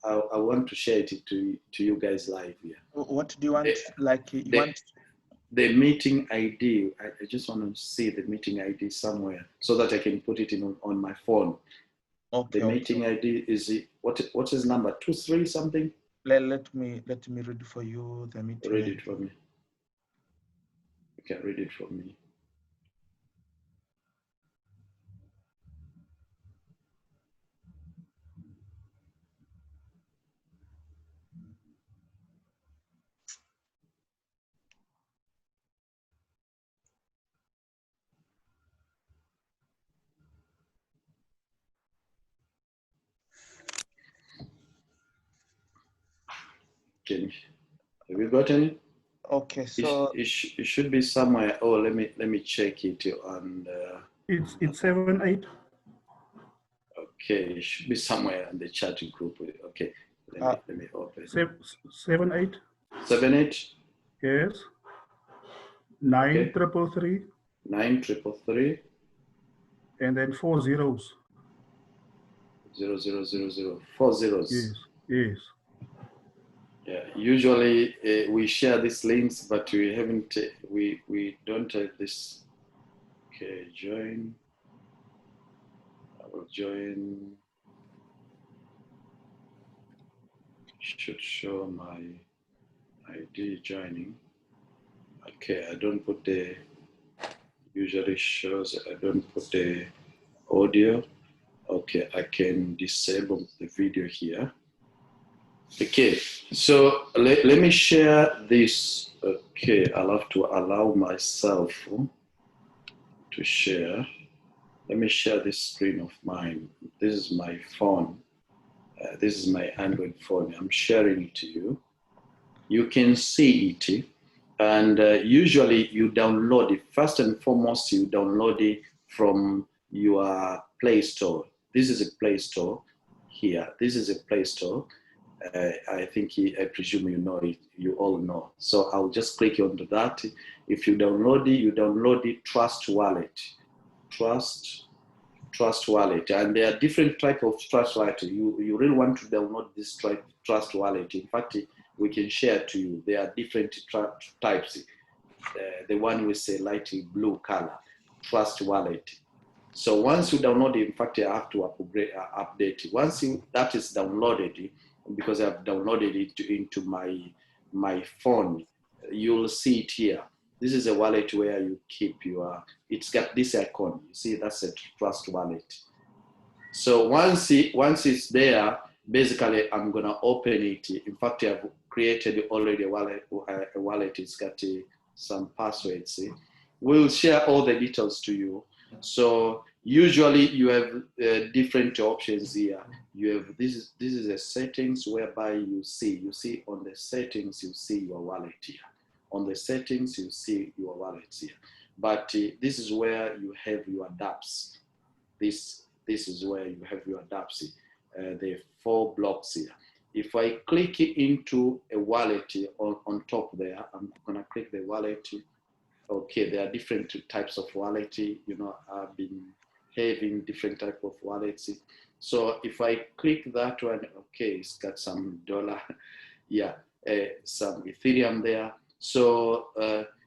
I want to share it to you guys live here. What do you want? The meeting ID. I just want to see the meeting ID somewhere so that I can put it in on my phone. Okay, the meeting ID is what is number 23 something? Let me read for you the meeting. Read it for me. You can read it for me. Have you got any? Okay, so it should be somewhere. Oh, let me check it on. It's 78. Okay, it should be somewhere in the chatting group. Okay, let me open. 78. 78. Yes. 9333. 9333. And then 4 zeros. 0000. 4 zeros. Yes. Yes. Yeah, usually we share these links, but we haven't, we don't have this. Okay, join. I will join. Should show my ID joining. Okay, I don't put the, usually shows, I don't put the audio. Okay, I can disable the video here. Okay, so let me share this. Okay, I'll have to allow myself to share. Let me share this screen of mine. This is my phone. This is my Android phone. I'm sharing it to you. You can see it. And usually you download it, first and foremost, you download it from your Play Store. This is a Play Store here. This is a Play Store. I think, I presume you know it, you all know. So I'll just click onto that. If you download it, you download it, Trust Wallet. Trust Wallet. And there are different types of Trust Wallet. You really want to download this Trust Wallet. In fact, we can share to you. There are different types. The one with a light blue color, Trust Wallet. So once you download it, in fact, I have to update it. Once that is downloaded, because I've downloaded it into my phone, you'll see it here. This is a wallet where you keep your, it's got this icon. You see, that's a Trust Wallet. So once it's there, basically I'm gonna open it. In fact, I've created already a wallet. It's got some passwords. We'll share all the details to you. So usually you have different options here. You have this is a settings whereby you see on the settings, you see your wallet here. On the settings, you see your wallet here. But this is where you have your dApps. This is where you have your dApps. The 4 blocks here. If I click into a wallet on top there, I'm gonna click the wallet. Okay, there are different types of wallet. You know, I've been having different type of wallets. So if I click that one, okay, it's got some dollar, yeah, some Ethereum there. So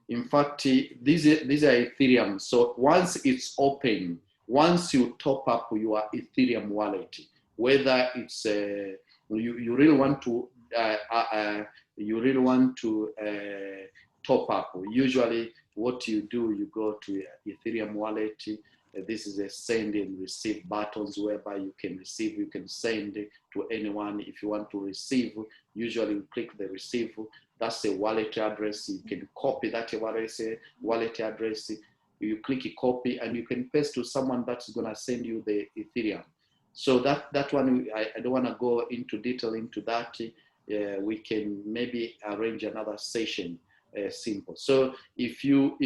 in fact, these are Ethereum. So once it's open, once you top up your Ethereum wallet, whether it's you really want to top up, usually what you do, you go to Ethereum wallet. This is a send and receive buttons whereby you can receive, you can send to anyone. If you want to receive, usually you click the receive. That's a wallet address. You can copy that wallet address. You click a copy and you can paste to someone that's gonna send you the Ethereum. So that one, I don't wanna go into detail into that. We can maybe arrange another session. Simple. So if you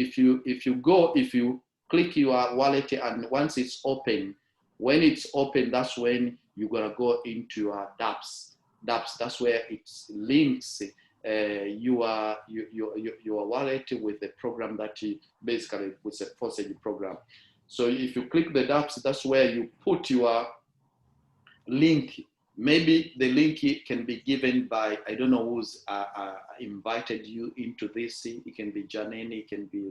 click your wallet and once it's open, when it's open, that's when you're gonna go into your dApps. That's where it links your wallet with the program that you basically with a Forsage program. So if you click the dApps, that's where you put your link. Maybe the link can be given by, I don't know who's invited you into this. It can be Janine, it can be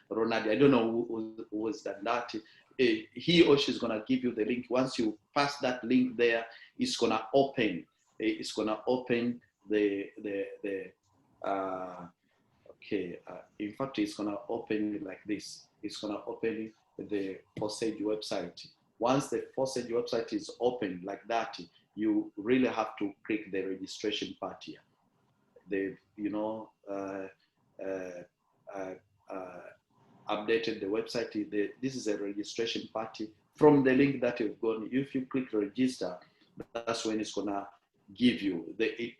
Ronald. I don't know who has done that. He or she's gonna give you the link. Once you pass that link there, it's gonna open. It's gonna open in fact, it's gonna open like this. It's gonna open the Forsage website. Once the Forsage website is open like that, you really have to click the registration part here. They've, updated the website. This is a registration party. From the link that you've gone, if you click register, that's when it's gonna give you,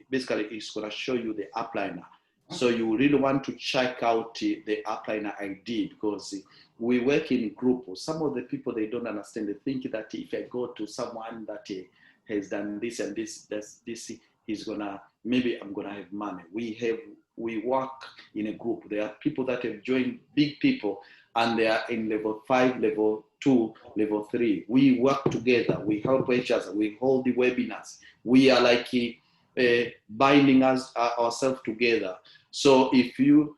basically it's gonna show you the upliner. So you really want to check out the upliner ID because we work in group. Some of the people, they don't understand. They think that if I go to someone that has done this and this, he's gonna, maybe I'm gonna have money. We work in a group. There are people that have joined, big people, and they are in level 5, level 2, level 3. We work together. We help each other. We hold the webinars. We are like binding ourselves together. So if you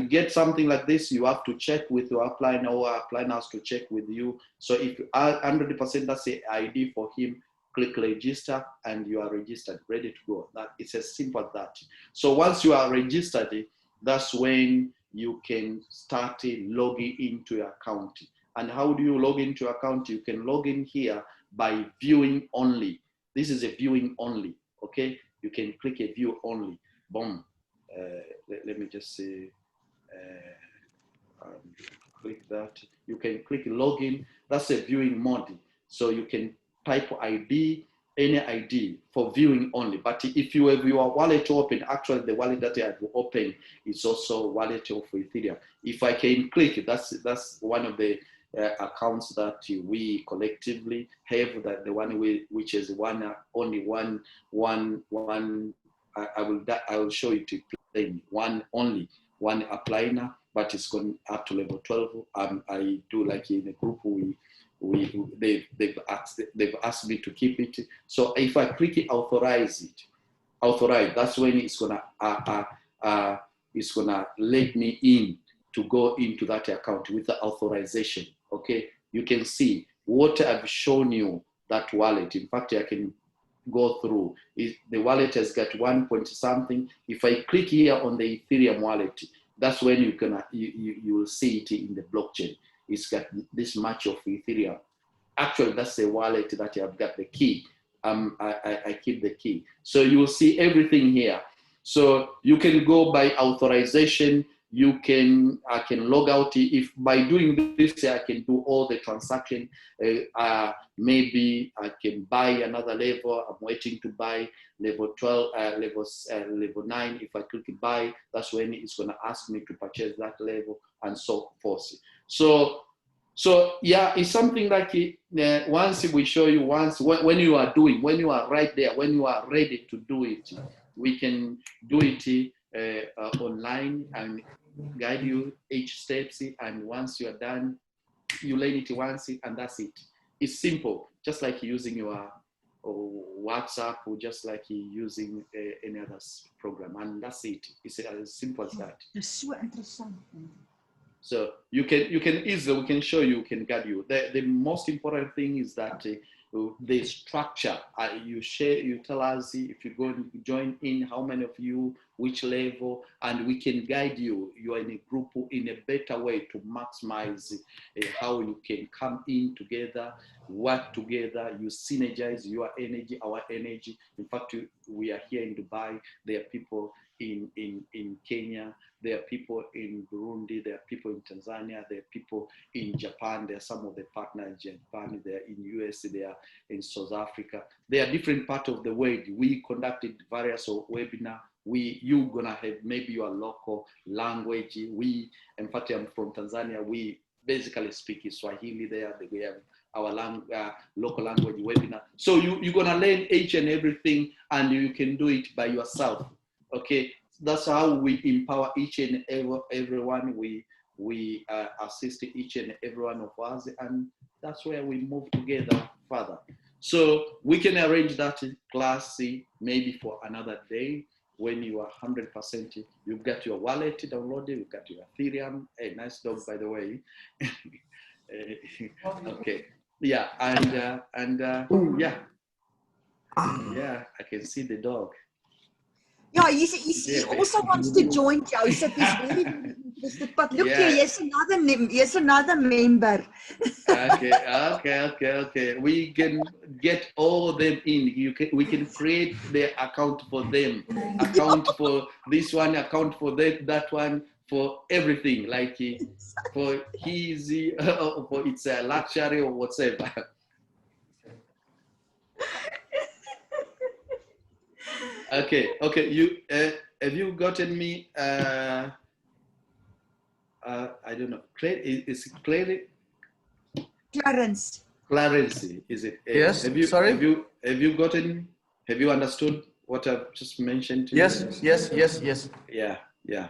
get something like this, you have to check with your upliner, or upliner has to check with you. So if you are 100%, that's the ID for him. Click register and you are registered, ready to go. That it's as simple as that. So once you are registered, that's when you can start logging into your account. And how do you log into your account? You can log in here by viewing only. This is a viewing only, okay? You can click a view only, boom. Let me just say, click that. You can click login, that's a viewing mode. So you can type ID any ID for viewing only. But if you have your wallet open, actually the wallet that I have open is also wallet of Ethereum. If I can click, that's one of the accounts that we collectively have, that the one which is only one. I will show you to play only one appliner, but it's going up to level 12. I do like in a group they've asked me to keep it. So if I click it, authorize, that's when it's gonna let me in to go into that account with the authorization. Okay, you can see what I've shown you, that wallet. In fact, I can go through. The wallet has got 1 point something. If I click here on the Ethereum wallet, that's when you will see it in the blockchain. It's got this much of Ethereum. Actually, that's the wallet that I've got the key. I keep the key. So you will see everything here. So you can go by authorization. I can log out. If by doing this, I can do all the transaction. Maybe I can buy another level. I'm waiting to buy level 12, level 9. If I click buy, that's when it's going to ask me to purchase that level and so forth. So yeah, it's something like once we show you when you are right there, when you are ready to do it, we can do it online and guide you each steps. And once you are done, you learn it once and that's it. It's simple, just like using your WhatsApp or just like using any other program, and that's it. It's as simple as that. It's so interesting. So you can easily, we can show you, can guide you. The most important thing is that the structure. You tell us if you go and join in, how many of you, which level, and we can guide you. You are in a group in a better way to maximize how you can come in together, work together, you synergize your energy, our energy. In fact, we are here in Dubai. There are people in Kenya, there are people in Burundi, there are people in Tanzania, there are people in Japan, there are some of the partners in Japan, they are in US, they are in South Africa. There are different parts of the world. We conducted various webinars. You gonna have maybe your local language. In fact, I'm from Tanzania, we basically speak Swahili there. We have our local language webinar. So you're gonna learn each and everything, and you can do it by yourself. Okay, that's how we empower each and everyone. We assist each and every one of us, and that's where we move together further. So we can arrange that class maybe for another day when you are 100%. You've got your wallet downloaded, you've got your Ethereum. Hey, nice dog, by the way. Okay, yeah, and yeah, I can see the dog. Yeah, he also wants to join, Joseph. He's very interested. But look here, here's another member. Okay. We can get all of them in. We can create the account for them. Account for this one, account for that one, for everything. Like for his, for its luxury or whatever. Okay. You have you gotten me? I don't know. Is it Claire? Clarence. Clarence, is it? Yes. Sorry. Have you gotten? Have you understood what I've just mentioned to you? Yes. Yeah.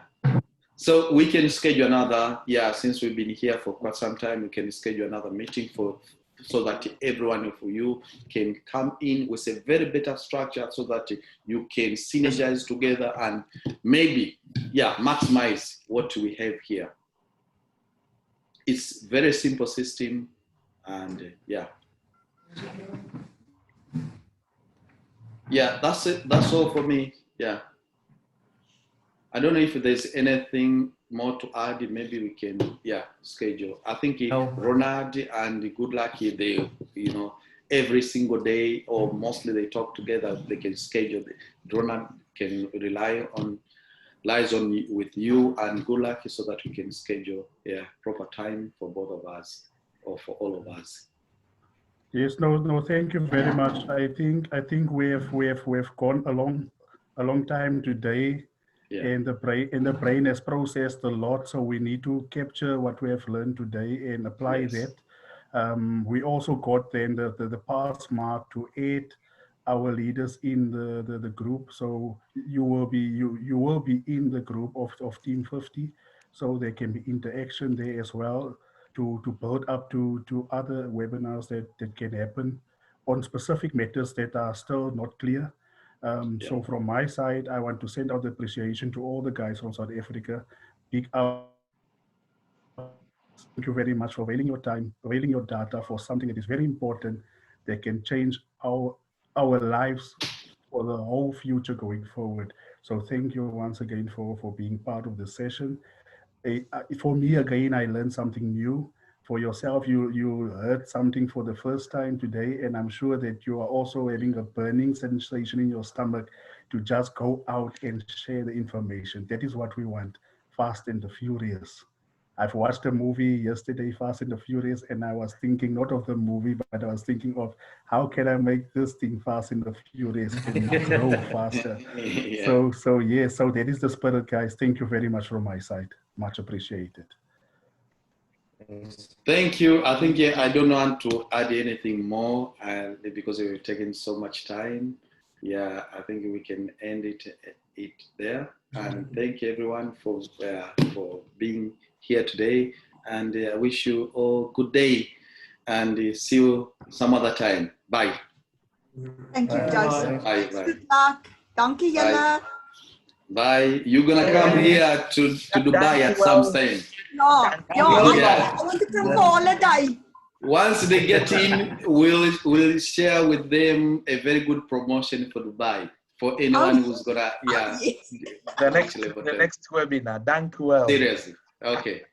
So we can schedule another. Yeah, since we've been here for quite some time, we can schedule another meeting so that every one of you can come in with a very better structure so that you can synergize together and maybe, maximize what we have here. It's very simple system, and that's it. That's all for me. Yeah. I don't know if there's anything more to add. Maybe we can, schedule. I think Ronald and Good Luck, they, every single day or mostly they talk together. They can schedule. Ronald can lies on with you and Good Luck so that we can schedule proper time for both of us or for all of us. Yes, no, thank you very much. I think we've gone a long time today, Yeah. and the brain has processed a lot. So we need to capture what we have learned today and apply Yes. that. We also got then the pass mark to aid our leaders in the group. So you will be in the group of Team 50. So there can be interaction there as well to build up to other webinars that can happen on specific matters that are still not clear. Yeah. So from my side, I want to send out appreciation to all the guys from South Africa. Big up to you guys. Thank you very much for availing your time, availing your data for something that is very important that can change our lives for the whole future going forward. So thank you once again for being part of the session. For me, again, I learned something new. For yourself, you heard something for the first time today, and I'm sure that you are also having a burning sensation in your stomach to just go out and share the information. That is what we want. Fast and the Furious. I've watched a movie yesterday, Fast and the Furious, and I was thinking not of the movie, but I was thinking of how can I make this thing Fast and the Furious and grow faster. Yeah. So that is the spirit, guys. Thank you very much from my side. Much appreciated. Thank you. I think I don't want to add anything more because we've taken so much time. Yeah, I think we can end it there. And thank you everyone for being here today. And I wish you all good day. And see you some other time. Bye. Thank you, Joseph. Bye. Bye. Good luck. Dankie julle. Bye. You're gonna come here to Dubai at some time. Ja, Yeah. I want to come for holiday. Once they get in, we'll share with them a very good promotion for Dubai for anyone who's gonna Yes. The next webinar. Thank you well. Seriously. Okay.